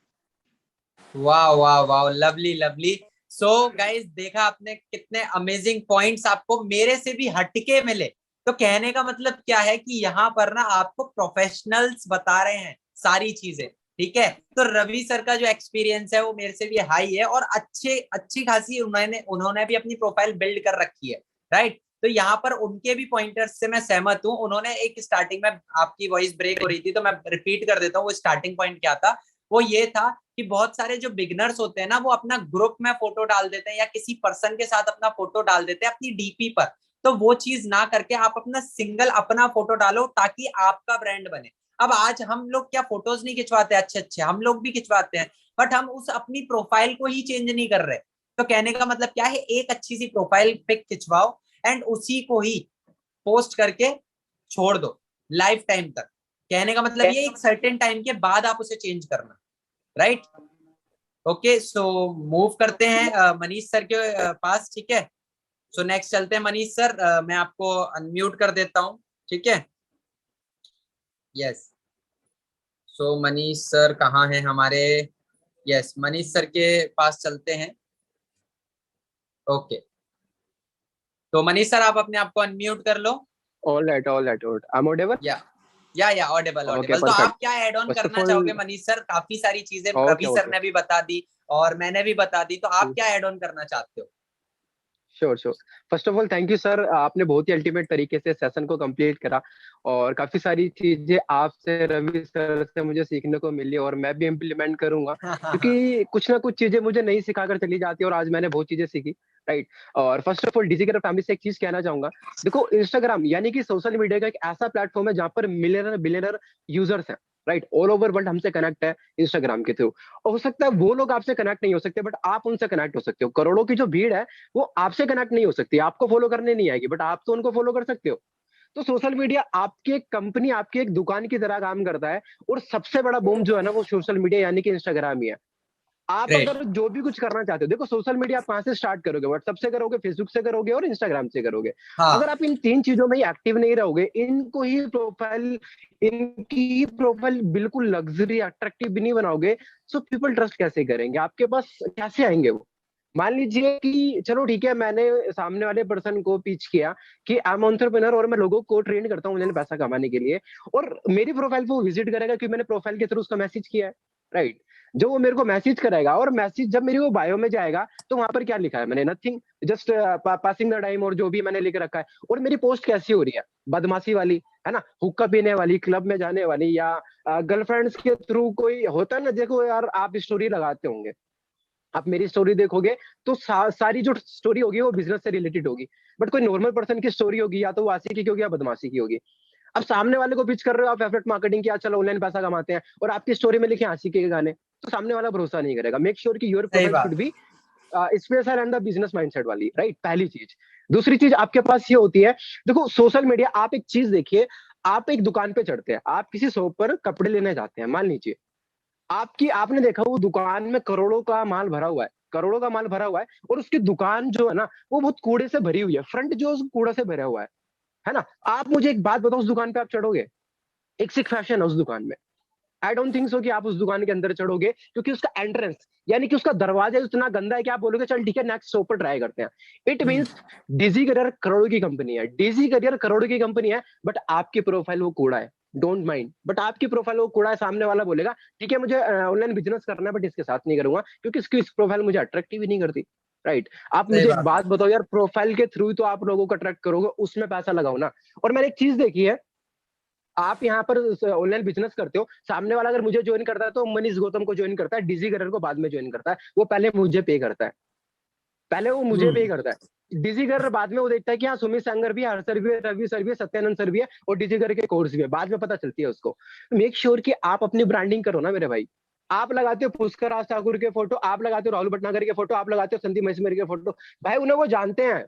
वाह वाह वाह, लवली लवली। सो गाइस, देखा आपने कितने अमेजिंग पॉइंट्स आपको मेरे से भी हटके मिले। तो कहने का मतलब क्या है कि यहाँ पर ना आपको प्रोफेशनल्स बता रहे हैं सारी चीजें, ठीक है। तो रवि सर का जो एक्सपीरियंस है वो मेरे से भी हाई है, और अच्छी खासी उन्होंने भी अपनी प्रोफाइल बिल्ड कर रखी है, राइट। तो यहाँ पर उनके भी पॉइंटर्स से मैं सहमत हूँ। उन्होंने एक स्टार्टिंग में, आपकी वॉइस ब्रेक हो रही थी तो मैं रिपीट कर देता हूँ, वो स्टार्टिंग पॉइंट क्या था, वो ये था कि बहुत सारे जो बिगनर्स होते हैं ना, वो अपना ग्रुप में फोटो डाल देते हैं या किसी पर्सन के साथ अपना फोटो डाल देते हैं अपनी डीपी पर। तो वो चीज ना करके आप अपना सिंगल अपना फोटो डालो ताकि आपका ब्रांड बने। अब आज हम लोग क्या फोटोज नहीं खिंचवाते अच्छे अच्छे, हम लोग भी खिंचवाते हैं, बट हम उस अपनी प्रोफाइल को ही चेंज नहीं कर रहे। तो कहने का मतलब क्या है, एक अच्छी सी प्रोफाइल पिक खिंचवाओ एंड उसी को ही पोस्ट करके छोड़ दो लाइफ टाइम तक। कहने का मतलब ये एक सर्टेन टाइम के बाद आप उसे चेंज करना, राइट। ओके, सो मूव करते हैं मनीष सर के पास, ठीक है। सो नेक्स्ट चलते हैं मनीष सर, मैं आपको अनम्यूट कर देता हूँ, ठीक है। यस, सो मनीष सर कहाँ हैं हमारे? यस, मनीष सर के पास चलते हैं। ओके, तो मनीष सर आप अपने आप को अनम्यूट कर लो। All right, all right, all right. I'm audible? या ऑडिबल Okay, ऑडिबल। तो perfect. आप क्या ऐड ऑन First of करना all, चाहोगे मनीष सर? काफी सारी चीजें okay, रवि सर okay. ने भी बता दी और मैंने भी बता दी, तो आप क्या ऐड ऑन करना चाहते हो? Sure sure. First of all thank you sir, आपने बहुत ही अल्टीमेट तरीके से सेशन को कंप्लीट करा और काफी सारी चीजें आपसे, रवि सर से मुझे सीखने को मिली और मैं भी इम्प्लीमेंट करूंगा, क्योंकि कुछ ना कुछ चीजें मुझे नहीं सिखाकर चली जाती और आज मैंने बहुत चीजें सीखी, राइट। और first of all digital family से एक चीज कहना चाहूंगा, देखो इंस्टाग्राम यानी कि सोशल मीडिया का एक ऐसा प्लेटफॉर्म है जहां पर मिलियनर बिलियनर यूजर्स हैं, राइट। ऑल ओवर वर्ल्ड हमसे कनेक्ट है इंस्टाग्राम के थ्रू। हो सकता है वो लोग आपसे कनेक्ट नहीं हो सकते, बट आप उनसे कनेक्ट हो सकते हो। करोड़ों की जो भीड़ है वो आपसे कनेक्ट नहीं हो सकती, आपको फॉलो करने नहीं आएगी, बट आप तो उनको फॉलो कर सकते हो। तो सोशल मीडिया आपकी एक कंपनी, आपकी एक दुकान की तरह काम करता है और सबसे बड़ा बूम जो है ना वो सोशल मीडिया यानी कि इंस्टाग्राम ही है। आप ग्रेट। अगर जो भी कुछ करना चाहते हो, देखो सोशल मीडिया आप कहाँ से स्टार्ट करोगे? व्हाट्सएप से करोगे, फेसबुक से करोगे और इंस्टाग्राम से करोगे। अगर हाँ, आप इन तीन चीजों में ही एक्टिव नहीं रहोगे, इनकी प्रोफाइल बिल्कुल लग्जरी अट्रैक्टिव भी नहीं बनाओगे, सो पीपल ट्रस्ट कैसे करेंगे आपके पास? कैसे आएंगे वो? मान लीजिए कि चलो ठीक है, मैंने सामने वाले पर्सन को पिच किया कि आई एम एंटरप्रेन्योर और मैं लोगों को ट्रेन करता हूँ ऑनलाइन पैसा कमाने के लिए, और मेरी प्रोफाइल पे वो विजिट करेगा क्योंकि मैंने प्रोफाइल के थ्रू उसका मैसेज किया है, राइट। जो वो मेरे को मैसेज करेगा और मैसेज जब मेरी वो बायो में जाएगा तो वहां पर क्या लिखा है मैंने? Nothing, just passing the time, और जो भी मैंने लिख रखा है। और मेरी पोस्ट कैसी हो रही है? बदमाशी वाली, है ना, हुक्का पीने वाली, क्लब में जाने वाली, या गर्लफ्रेंड्स के थ्रू कोई होता है ना। देखो यार, आप स्टोरी लगाते होंगे, आप मेरी स्टोरी देखोगे तो सारी जो स्टोरी होगी वो बिजनेस से रिलेटेड होगी, बट कोई नॉर्मल पर्सन की स्टोरी होगी या तो वो आशिकी की होगी या बदमाशी की होगी। अब सामने वाले को पिच कर रहे हो आप एफर्ट मार्केटिंग की, आज चलो ऑनलाइन पैसा कमाते हैं, और आपकी स्टोरी में लिखे आशिकी के गाने, तो सामने वाला भरोसा नहीं करेगा। मेक श्योर कि योर सही प्रोफाइल शुड बात। Be special and the business mindset वाली, राइट। पहली चीज। दूसरी चीज आपके पास ये होती है, देखो सोशल मीडिया, आप एक चीज देखिए, आप एक दुकान पे चढ़ते हैं, आप किसी शॉप पर कपड़े लेने जाते हैं, मान लीजिए आपने देखा वो दुकान में करोड़ों का माल भरा हुआ है, करोड़ों का माल भरा हुआ है, और उसकी दुकान जो है ना वो बहुत कूड़े से भरी हुई है, फ्रंट जो कूड़ा से भरा हुआ है ना। आप मुझे एक बात बताओ, उस दुकान पे आप चढ़ोगे? एक सिख फैशन है उस दुकान में, आई डोंट थिंक सो कि आप उस दुकान के अंदर चढ़ोगे, क्योंकि उसका एंट्रेंस यानी कि उसका दरवाजा इतना गंदा है कि आप बोलोगे चल ठीक है नेक्स्ट शॉप पर ट्राई करते हैं। इट मींस डीजी करियर करोड़ों की कंपनी है, डीजी करियर करोड़ों की कंपनी है, बट आपकी प्रोफाइल वो कूड़ा है। डोंट माइंड, बट आपकी प्रोफाइल वो कूड़ा है। सामने वाला बोलेगा ठीक है मुझे ऑनलाइन बिजनेस करना है, बट इसके साथ नहीं करूंगा क्योंकि इसकी इस प्रोफाइल मुझे अट्रैक्टिव ही नहीं करती, राइट। आप सही मुझे एक बात है। बात बताओ यार, प्रोफाइल के थ्रू तो आप लोगों को अट्रैक्ट करोगे, उसमें पैसा लगाओ ना। और मैंने एक चीज देखी है, आप यहाँ पर ऑनलाइन बिजनेस करते हो, सामने वाला अगर मुझे ज्वाइन करता है तो मनीष गौतम को ज्वाइन करता है, डीजी करियर को बाद में ज्वाइन करता है। वो पहले मुझे पे करता है, पहले वो मुझे पे करता है। डीजी करियर बाद में वो देखता है कि हाँ सुमित संगर भी है, हर सर भी है, रवि सर भी है, सत्यानंद सर भी है, और डीजी करियर के कोर्स भी है, बाद में पता चलती है उसको। मेक श्योर कि आप अपनी ब्रांडिंग करो ना मेरे भाई। आप लगाते हो पुष्कर राज ठाकुर के फोटो, आप लगाते हो राहुल भटनागर के फोटो, आप लगाते हो संदीप महेश्वरी के फोटो, भाई उन्हें वो जानते हैं,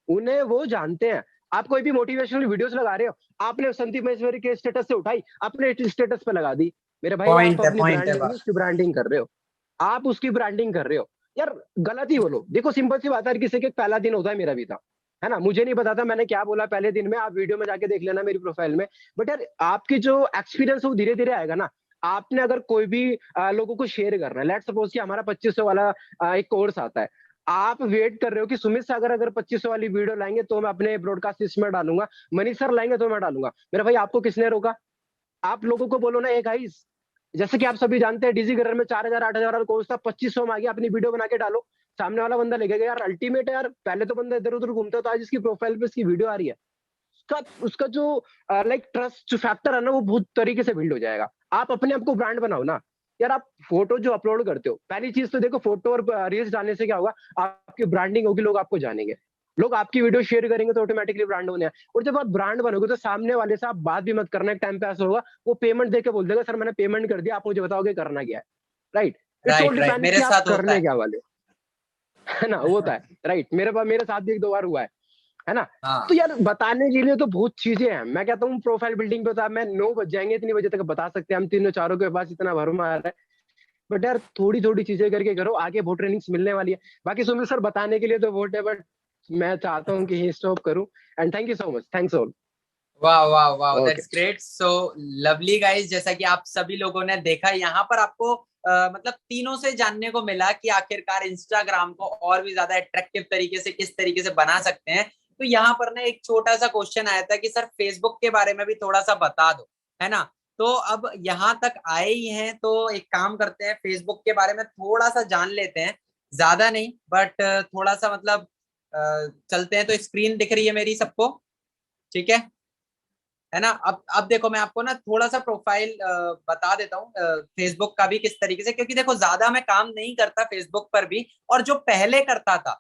उन्हें वो जानते हैं। आप कोई भी मोटिवेशनल वीडियोस लगा रहे हो, आपने संदीप महेश्वरी के स्टेटस से उठाई, अपने स्टेटस पे लगा दी, मेरे भाई आप अपनी पॉइंट ब्रांड है नहीं बात। उसकी ब्रांडिंग कर रहे हो, आप उसकी ब्रांडिंग कर रहे हो। यार गलत ही बोलो, देखो सिंपल सी बात है, हर किसी के पहला दिन होता है, मेरा भी था, है ना। मुझे नहीं पता था मैंने क्या बोला पहले दिन में, आप वीडियो में जाके देख लेना मेरी प्रोफाइल में। बट यार आपकी जो एक्सपीरियंस है वो धीरे धीरे आएगा ना। आपने अगर कोई भी लोगों को शेयर करना है, लेट्स सपोज कि हमारा 2500 वाला एक कोर्स आता है, आप वेट कर रहे हो कि सुमित सागर अगर 2500 वाली वीडियो लाएंगे तो मैं अपने ब्रॉडकास्ट लिस्ट में डालूंगा, मनीष सर लाएंगे तो मैं डालूंगा। मेरा भाई आपको किसने रोका? आप लोगों को बोलो ना, एक गाइस, जैसे कि आप सभी जानते हैं डीजी करियर में 4000 8000 वाला कोर्स था, 2500 में आ गया, अपनी वीडियो बना के डालो, सामने वाला बंदा लगेगा यार अल्टीमेट है यार, पहले तो बंदा इधर उधर घूमता था, आज इसकी प्रोफाइल पे इसकी वीडियो आ रही है। उसका उसका जो लाइक ट्रस्ट फैक्टर है ना वो बहुत तरीके से बिल्ड हो जाएगा। आप अपने आप को ब्रांड बनाओ ना। यार आप फोटो जो अपलोड करते हो, पहली चीज तो देखो, फोटो और रील्स डालने से क्या होगा, आपकी ब्रांडिंग होगी, लोग आपको जानेंगे, लोग आपकी वीडियो शेयर करेंगे तो ऑटोमेटिकली ब्रांड होने हैं। और जब आप ब्रांड बनोगे तो सामने वाले से आप बात भी मत करना, एक टाइम पे ऐसा होगा वो पेमेंट दे के बोल देगा सर मैंने पेमेंट कर दिया, आप मुझे बताओगे करना क्या है। Right, it's all right right, depends मेरे कि आप साथ होता करने है। क्या वाले हो, है ना, वो होता है। राइट, मेरे साथ भी एक दो बार हुआ है ना। तो हाँ यार बताने के लिए तो बहुत चीजें हैं, मैं कहता हूँ प्रोफाइल बिल्डिंग पे तो मैं 9 बज जाएंगे, इतनी बजे तक बता सकते हैं हम तीनों चारों के पास, इतना भरमा आ रहा है। बट यार थोड़ी थोड़ी चीजें करके करो, आगे बहुत ट्रेनिंग्स मिलने वाली है। बाकी सुमित सर बताने के लिए तो बहुत है, बट मैं चाहता हूँ कि स्टॉप करूं। And thank you so much, thanks all. वाह वाह वाह, okay, that's great, so lovely guys. जैसा कि आप सभी लोगों ने देखा, यहाँ पर आपको मतलब तीनों से जानने को मिला कि आखिरकार इंस्टाग्राम को और भी ज्यादा अट्रैक्टिव तरीके से किस तरीके से बना सकते हैं। तो यहाँ पर ना एक छोटा सा क्वेश्चन आया था कि सर फेसबुक के बारे में भी थोड़ा सा बता दो, है ना। तो अब यहाँ तक आए ही हैं तो एक काम करते हैं, फेसबुक के बारे में थोड़ा सा जान लेते हैं, ज्यादा नहीं बट थोड़ा सा मतलब चलते हैं। तो स्क्रीन दिख रही है मेरी सबको, ठीक है ना। अब देखो मैं आपको ना थोड़ा सा प्रोफाइल बता देता हूँ फेसबुक का भी किस तरीके से, क्योंकि देखो ज्यादा मैं काम नहीं करता फेसबुक पर भी, और जो पहले करता था,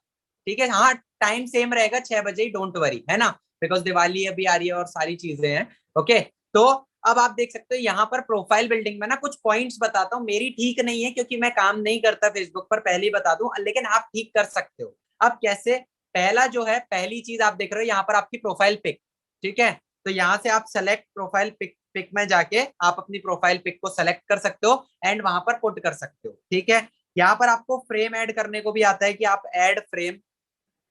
ठीक है। हाँ, टाइम सेम रहेगा 6 बजे ही, डोंट वरी, है ना, बिकॉज दिवाली अभी आ रही है और सारी चीजें हैं। ओके, तो अब आप देख सकते हो यहाँ पर प्रोफाइल बिल्डिंग में ना कुछ पॉइंट्स बताता हूँ, मेरी ठीक नहीं है क्योंकि मैं काम नहीं करता फेसबुक पर, पहले ही बता दूं, लेकिन आप ठीक कर सकते हो। अब कैसे? पहला जो है, पहली चीज आप देख रहे हो यहाँ पर आपकी प्रोफाइल पिक, ठीक है। तो यहाँ से आप सेलेक्ट प्रोफाइल पिक, पिक में जाके आप अपनी प्रोफाइल पिक को सेलेक्ट कर सकते हो एंड वहां पर पुट कर सकते हो, ठीक है। यहाँ पर आपको फ्रेम ऐड करने को भी आता है कि आप ऐड फ्रेम,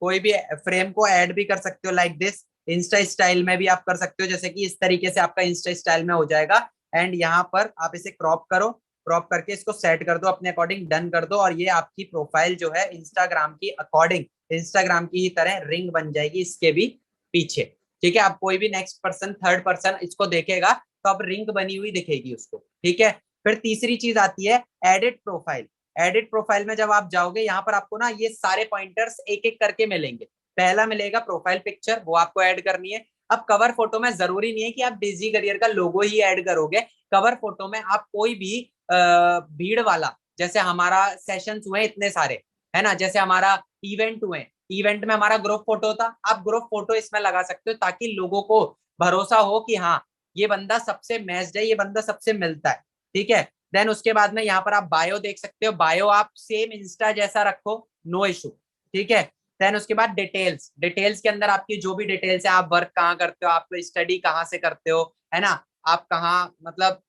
कोई भी फ्रेम को ऐड भी कर सकते हो, लाइक दिस। इंस्टा स्टाइल में भी आप कर सकते हो, जैसे कि इस तरीके से आपका इंस्टा स्टाइल में हो जाएगा। एंड यहाँ पर आप इसे क्रॉप करो, क्रॉप करके इसको सेट कर दो अपने अकॉर्डिंग, डन कर दो, और ये आपकी प्रोफाइल जो है इंस्टाग्राम की अकॉर्डिंग, इंस्टाग्राम की ही तरह रिंग बन जाएगी इसके भी पीछे, ठीक है। अब कोई भी नेक्स्ट पर्सन, थर्ड पर्सन इसको देखेगा तो अब रिंग बनी हुई दिखेगी उसको, ठीक है। फिर तीसरी चीज आती है एडिट प्रोफाइल। एडिट प्रोफाइल में जब आप जाओगे, यहाँ पर आपको ना ये सारे पॉइंटर्स एक एक करके मिलेंगे। पहला मिलेगा प्रोफाइल पिक्चर, वो आपको ऐड करनी है। अब कवर फोटो में जरूरी नहीं है कि आप डिजी करियर का लोगो ही ऐड करोगे, कवर फोटो में आप कोई भी भीड़ वाला, जैसे हमारा सेशंस हुए इतने सारे, है ना, जैसे हमारा इवेंट हुए, इवेंट में हमारा ग्रुप फोटो था, आप ग्रुप फोटो इसमें लगा सकते हो ताकि लोगों को भरोसा हो कि हाँ ये बंदा सबसे मैच्ड है, ये बंदा सबसे मिलता है, ठीक है। देन उसके बाद में यहाँ पर आप बायो देख सकते हो, बायो आप सेम इंस्टा जैसा रखो, नो इशू, ठीक है। देन उसके बाद डिटेल्स, डिटेल्स के अंदर आपकी जो भी डिटेल्स है, आप वर्क कहाँ करते हो, आप स्टडी कहाँ से करते हो, है ना, आप कहाँ मतलब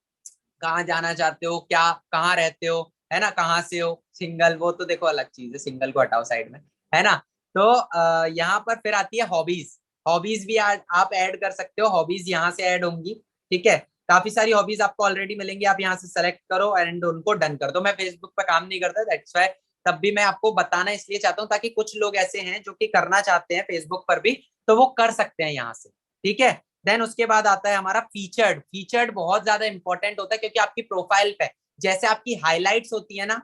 कहाँ जाना चाहते हो, क्या कहाँ रहते हो, है ना, कहाँ से हो, सिंगल, वो तो देखो अलग चीज है, सिंगल को हटाओ साइड में, है ना। तो यहाँ पर फिर आती है हॉबीज, हॉबीज भी आप ऐड कर सकते हो, हॉबीज यहाँ से ऐड होंगी, ठीक है। काफी सारी हॉबीज आपको ऑलरेडी मिलेंगी, आप यहाँ से सेलेक्ट करो एंड उनको डन कर दो। मैं फेसबुक पे काम नहीं करता, दैट्स व्हाई, तब भी मैं आपको बताना इसलिए चाहता हूँ ताकि कुछ लोग ऐसे हैं जो कि करना चाहते हैं फेसबुक पर भी, तो वो कर सकते हैं यहाँ से, ठीक है। देन उसके बाद आता है हमारा फीचर्ड। फीचर्ड बहुत ज्यादा इंपॉर्टेंट होता है क्योंकि आपकी प्रोफाइल पे जैसे आपकी हाइलाइट्स होती है ना,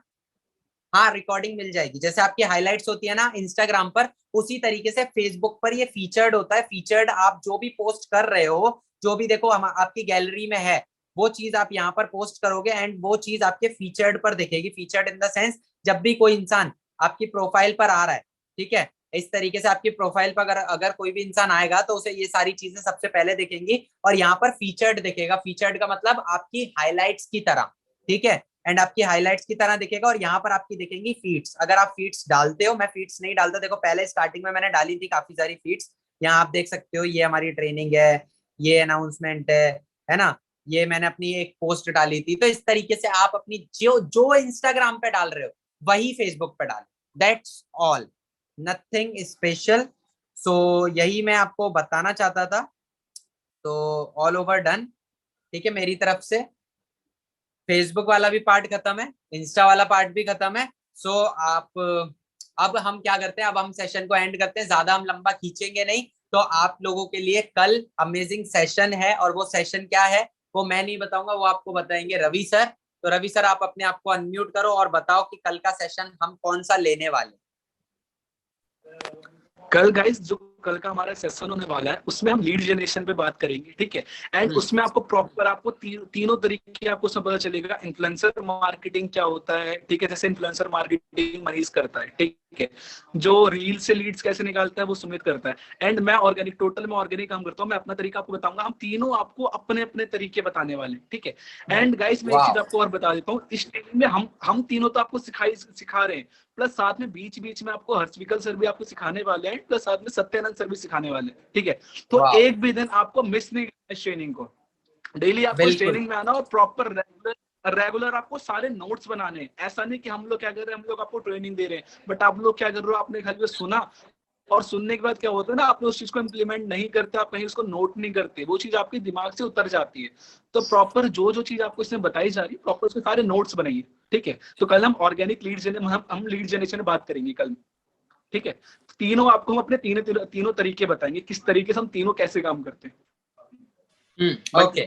हाँ रिकॉर्डिंग मिल जाएगी, जैसे आपकी हाइलाइट्स होती है ना इंस्टाग्राम पर, उसी तरीके से फेसबुक पर ये फीचर्ड होता है। फीचर्ड आप जो भी पोस्ट कर रहे हो, जो भी देखो हम आपकी गैलरी में है, वो चीज आप यहाँ पर पोस्ट करोगे एंड वो चीज आपके फीचर्ड पर दिखेगी। फीचर्ड इन द सेंस, जब भी कोई इंसान आपकी प्रोफाइल पर आ रहा है, ठीक है, इस तरीके से आपकी प्रोफाइल पर अगर अगर कोई भी इंसान आएगा तो उसे ये सारी चीजें सबसे पहले दिखेंगी, और यहाँ पर फीचर्ड दिखेगा। फीचर्ड का मतलब आपकी हाईलाइट्स की तरह, ठीक है, एंड आपकी हाइलाइट्स की तरह दिखेगा। और यहाँ पर आपकी दिखेंगी फीड्स, अगर आप फीड्स डालते हो, मैं फीड्स नहीं डालता, देखो पहले स्टार्टिंग में मैंने डाली थी काफी सारी फीड्स, यहाँ आप देख सकते हो, ये हमारी ट्रेनिंग है, ये अनाउंसमेंट है ना, ये मैंने अपनी एक पोस्ट डाली थी। तो इस तरीके से आप अपनी जो जो इंस्टाग्राम पे डाल रहे हो वही फेसबुक पे डालो, दैट्स ऑल, नथिंग स्पेशल। सो यही मैं आपको बताना चाहता था। तो ऑल ओवर डन, ठीक है, मेरी तरफ से फेसबुक वाला भी पार्ट खत्म है, इंस्टा वाला पार्ट भी खत्म है। सो आप, अब हम क्या करते हैं, अब हम सेशन को एंड करते हैं, ज्यादा हम लंबा खींचेंगे नहीं। तो आप लोगों के लिए कल अमेजिंग सेशन है, और वो सेशन क्या है वो मैं नहीं बताऊंगा, वो आपको बताएंगे रवि सर। तो रवि सर आप अपने आप को अनम्यूट करो और बताओ कि कल का सेशन हम कौन सा लेने वाले। कल गाइस जो कल का हमारा सेशन होने वाला है उसमें हम लीड जनरेशन पे बात करेंगे, ठीक है। एंड उसमें आपको प्रॉपर आपको तीनों तरीके आपको सब पता चलेगा। इन्फ्लुएंसर मार्केटिंग क्या होता है, ठीक है, जैसे इन्फ्लुएंसर मार्केटिंग मनीष करता है, ठीक है। जो रील से लीड्स कैसे निकालता है वो सुमित करता है। एंड मैं ऑर्गेनिक, टोटल मैं ऑर्गेनिक काम करता हूँ। मैं अपना तरीका आपको बताऊंगा, हम तीनों आपको अपने अपने तरीके बताने वाले, ठीक है। एंड गाइस मैं एक चीज आपको और बता देता हूँ, इस ट्रेनिंग में हम तीनों तो आपको सिखा रहे हैं, प्लस साथ में बीच बीच में आपको हर्षविकल सर भी आपको सिखाने वाले हैं, प्लस साथ में सत्यानंद सर भी सिखाने वाले हैं, ठीक है। तो एक भी दिन आपको मिस नहीं करना इस ट्रेनिंग को। डेली आपको इस ट्रेनिंग में आना और प्रॉपर रेगुलर आपको सारे नोट्स बनाने। ऐसा नहीं कि हम लोग क्या कर रहे हैं, हम लोग आपको ट्रेनिंग दे रहे हैं, बट आप लोग क्या कर रहे हो, आपने घर में सुना और सुनने के बाद क्या होता है ना, आप उस चीज को इम्प्लीमेंट नहीं करते, आप कहीं उसको नोट नहीं करते, वो चीज आपके दिमाग से उतर जाती है। तो प्रॉपर जो जो चीज आपको इसमें बताई जा रही है, प्रॉपर उसके सारे नोट्स बनाइए, ठीक है। तो कल हम ऑर्गेनिक लीड जनरेशन, हम लीड जनरेशन में बात करेंगे कल, ठीक है। तीनों आपको हम अपने तीनों तरीके बताएंगे, किस तरीके से हम तीनों कैसे काम करते हैं। Okay,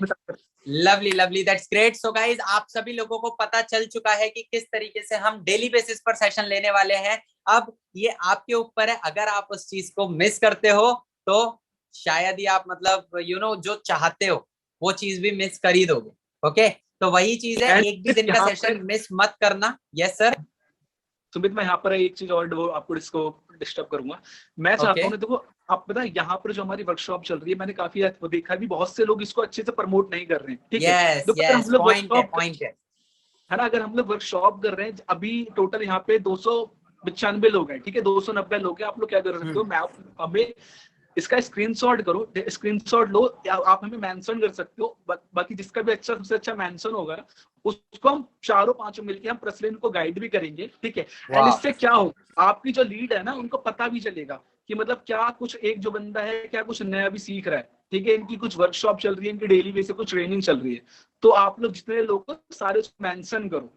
lovely lovely, that's great. So guys, आप सभी लोगों को पता चल चुका है कि किस तरीके से हम डेली बेसिस पर सेशन लेने वाले हैं। अब ये आपके ऊपर है, अगर आप उस चीज को मिस करते हो तो शायद ही आप मतलब जो चाहते हो वो चीज भी मिस कर ही दोगे। ओके, तो वही चीज है, एक भी दिन का सेशन मिस मत करना। Yes sir. सुमित, मैं यहाँ पर एक चीज और आपको इसको डिस्टर्ब करूंगा। मैं चाहता हूँ, देखो आप पता है यहाँ पर जो हमारी वर्कशॉप चल रही है, मैंने काफी देखा भी, बहुत से लोग इसको अच्छे से प्रमोट नहीं कर रहे हैं, ठीक है। तो अगर हम लोग वर्कशॉप है ना, अगर हम लोग वर्कशॉप कर रहे हैं, अभी टोटल यहाँ पे 295 लोग हैं, ठीक है, 290 लोग हैं। आप लोग क्या कर सकते हो, मैं हमें इसका स्क्रीनशॉट करो, स्क्रीनशॉट लो, आप हमें मेंशन कर सकते हो। बाकी जिसका भी अच्छा, सबसे अच्छा मेंशन होगा उसको हम चारों पांचों मिलके हम प्रेसिडेंट को गाइड भी करेंगे, ठीक है। एंड इससे क्या होगा, आपकी जो लीड है ना, उनको पता भी चलेगा कि मतलब क्या कुछ एक जो बंदा है क्या कुछ नया भी सीख रहा है, ठीक है। इनकी कुछ वर्कशॉप चल रही है, इनकी डेली बेसिस कुछ ट्रेनिंग चल रही है, तो आप लोग जितने लोग को सारे मेंशन करो।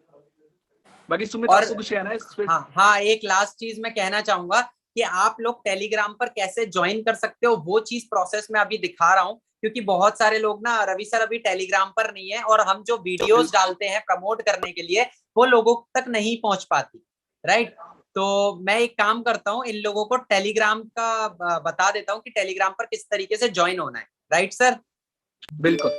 बाकी सुमित, आपको कुछ कहना है? हाँ, एक लास्ट चीज मैं कहना चाहूंगा कि आप लोग टेलीग्राम पर कैसे ज्वाइन कर सकते हो, वो चीज प्रोसेस में अभी दिखा रहा हूँ, क्योंकि बहुत सारे लोग ना, रवि सर अभी टेलीग्राम पर नहीं है, और हम जो वीडियोस डालते हैं प्रमोट करने के लिए वो लोगों तक नहीं पहुंच पाती, राइट। तो मैं एक काम करता हूँ, इन लोगों को टेलीग्राम का बता देता हूँ कि टेलीग्राम पर किस तरीके से ज्वाइन होना है, राइट सर? बिल्कुल,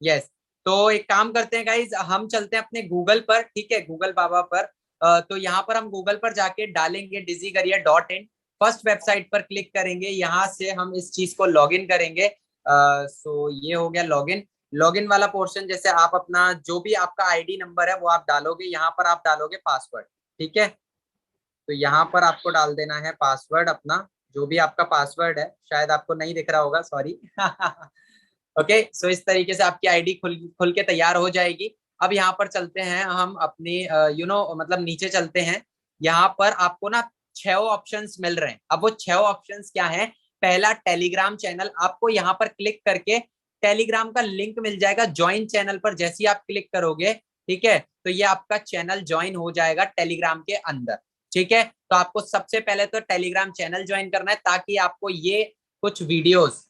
यस। तो एक काम करते हैं गाइज, हम चलते हैं अपने गूगल पर, ठीक है, गूगल बाबा पर। तो यहाँ पर हम गूगल पर जाके डालेंगे dizzycareer.in, फर्स्ट वेबसाइट पर क्लिक करेंगे, यहाँ से हम इस चीज को लॉगिन करेंगे। सो ये हो गया लॉगिन। लॉगिन वाला पोर्शन, जैसे आप अपना जो भी आपका आईडी नंबर है वो आप डालोगे, यहाँ पर आप डालोगे पासवर्ड, ठीक है। तो यहाँ पर आपको डाल देना है पासवर्ड अपना, जो भी आपका पासवर्ड है, शायद आपको नहीं दिख रहा होगा, सॉरी। ओके, सो इस तरीके से आपकी आईडी खुल के तैयार हो जाएगी। अब यहाँ पर चलते हैं हम अपनी मतलब नीचे चलते हैं। यहाँ पर आपको ना 6 ऑप्शंस मिल रहे हैं। अब वो 6 ऑप्शंस क्या हैं? पहला, टेलीग्राम चैनल। आपको यहाँ पर क्लिक करके टेलीग्राम का लिंक मिल जाएगा ज्वाइन चैनल पर। जैसे ही आप क्लिक करोगे, ठीक है, तो ये आपका चैनल ज्वाइन हो जाएगा टेलीग्राम के अंदर, ठीक है। तो आपको सबसे पहले तो टेलीग्राम चैनल ज्वाइन करना है, ताकि आपको ये कुछ videos,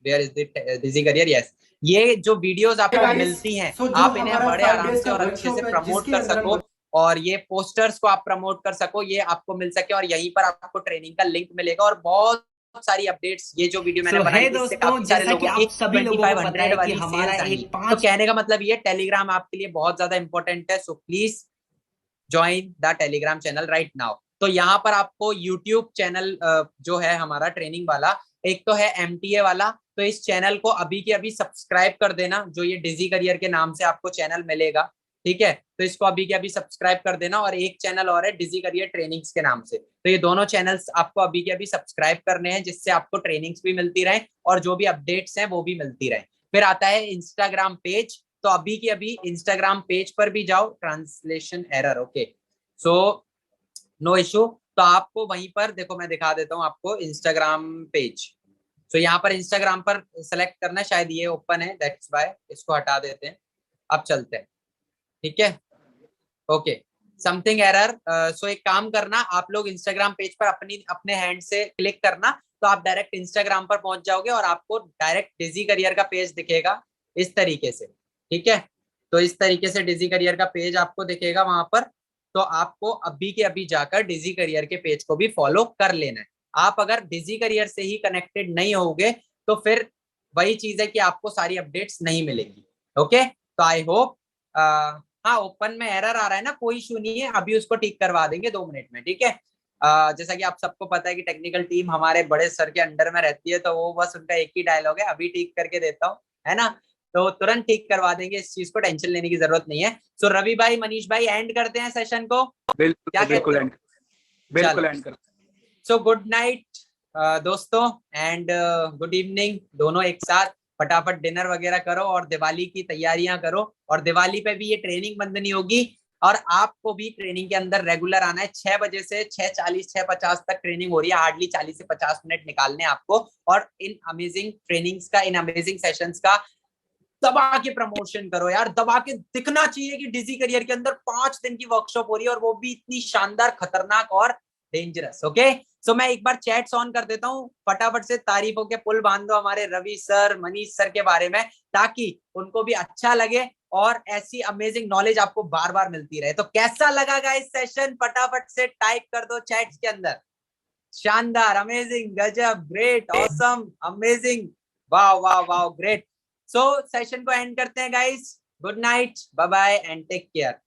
Where is the Dizzy Career? Yes, ये जो वीडियोस आपको मिलती हैं, आप इन्हें बड़े आराम से और अच्छे से प्रमोट कर सको, और ये पोस्टर्स को आप प्रमोट कर सको, ये आपको मिल सके, और यहीं पर आपको ट्रेनिंग का लिंक मिलेगा, और बहुत सारी अपडेट्स। ये जो वीडियो मैंने बनाई, इससे काफी सारे लोगों की 2500 वाली सेल्स आई। तो कहने का मतलब ये, टेलीग्राम आपके लिए बहुत ज्यादा इंपॉर्टेंट है। So please join the Telegram channel right now. तो यहाँ पर आपको यूट्यूब चैनल जो है हमारा ट्रेनिंग वाला, एक तो है MTA वाला, तो इस चैनल को अभी के अभी सब्सक्राइब कर देना, जो ये डिजी करियर के नाम से आपको चैनल मिलेगा, ठीक है। तो इसको अभी के अभी सब्सक्राइब कर देना। और एक चैनल और है डिजी करियर ट्रेनिंग्स के नाम से, तो ये दोनों चैनल्स आपको अभी के अभी सब्सक्राइब करने हैं, जिससे आपको ट्रेनिंग्स भी मिलती रहे और जो भी अपडेट्स हैं वो भी मिलती रहे। फिर आता है इंस्टाग्राम पेज, तो अभी के अभी इंस्टाग्राम पेज पर भी जाओ। Translation error, okay, so no issue. तो आपको वहीं पर देखो, मैं दिखा देता हूँ आपको इंस्टाग्राम पेज। तो यहाँ पर इंस्टाग्राम पर सेलेक्ट करना है, शायद ये ओपन है, दैट्स व्हाई इसको हटा देते हैं। अब चलते हैं, ठीक है, ओके, समथिंग एरर। सो एक काम करना, आप लोग इंस्टाग्राम पेज पर अपने हैंड से क्लिक करना, तो आप डायरेक्ट इंस्टाग्राम पर पहुंच जाओगे, और आपको डायरेक्ट डिजी करियर का पेज दिखेगा इस तरीके से, ठीक है। तो इस तरीके से डिजी करियर का पेज आपको दिखेगा वहां पर। तो आपको अभी के अभी जाकर डिजी करियर के पेज को भी फॉलो कर लेना है। आप अगर डिजी करियर से ही कनेक्टेड नहीं होगे तो फिर वही चीज है कि आपको सारी अपडेट्स नहीं मिलेंगी। ओके, तो आई होप, हाँ ओपन में एरर आ रहा है ना, कोई इशू नहीं है, अभी उसको ठीक करवा देंगे 2 मिनट में, ठीक है। जैसा कि आप सबको पता है कि टेक्निकल टीम हमारे बड़े सर के अंडर में रहती है, तो वो बस उनका एक ही डायलॉग है, अभी ठीक करके देता हूँ, है ना। तो तुरंत ठीक करवा देंगे, इस चीज को टेंशन लेने की जरूरत नहीं है। सो रवि भाई, मनीष भाई, एंड करते हैं सेशन को, क्या बिल्कुल कहते हो? बिल्कुल एंड कर। सो गुड नाइट दोस्तों, एंड गुड इवनिंग, दोनों एक साथ। फटाफट डिनर वगैरह करो और दिवाली की तैयारियां करो, और दिवाली पे भी ये ट्रेनिंग बंद नहीं होगी, और आपको भी ट्रेनिंग के अंदर रेगुलर आना है। 6 बजे से 6:40 6:50 तक ट्रेनिंग हो रही है, हार्डली 40 से 50 मिनट निकालने आपको, और इन अमेजिंग ट्रेनिंग्स का, इन अमेजिंग सेशंस का दबा के प्रमोशन करो यार, दबा के दिखना चाहिए कि डिजी करियर के अंदर 5 दिन की वर्कशॉप हो रही है, और वो भी इतनी शानदार, खतरनाक और डेंजरस। ओके, सो मैं एक बार चैट्स ऑन कर देता हूँ, फटाफट से तारीफों के पुल बांध दो हमारे रवि सर, मनीष सर के बारे में, ताकि उनको भी अच्छा लगे और ऐसी अमेजिंग नॉलेज आपको बार बार मिलती रहे। तो कैसा लगा गाइस सेशन, फटाफट से टाइप कर दो चैट्स के अंदर। शानदार, अमेजिंग, गजब, ग्रेट, ऑसम, अमेजिंग, वाह वाह वाह, ग्रेट। सो सेशन को एंड करते हैं guys, good night, bye bye and take care.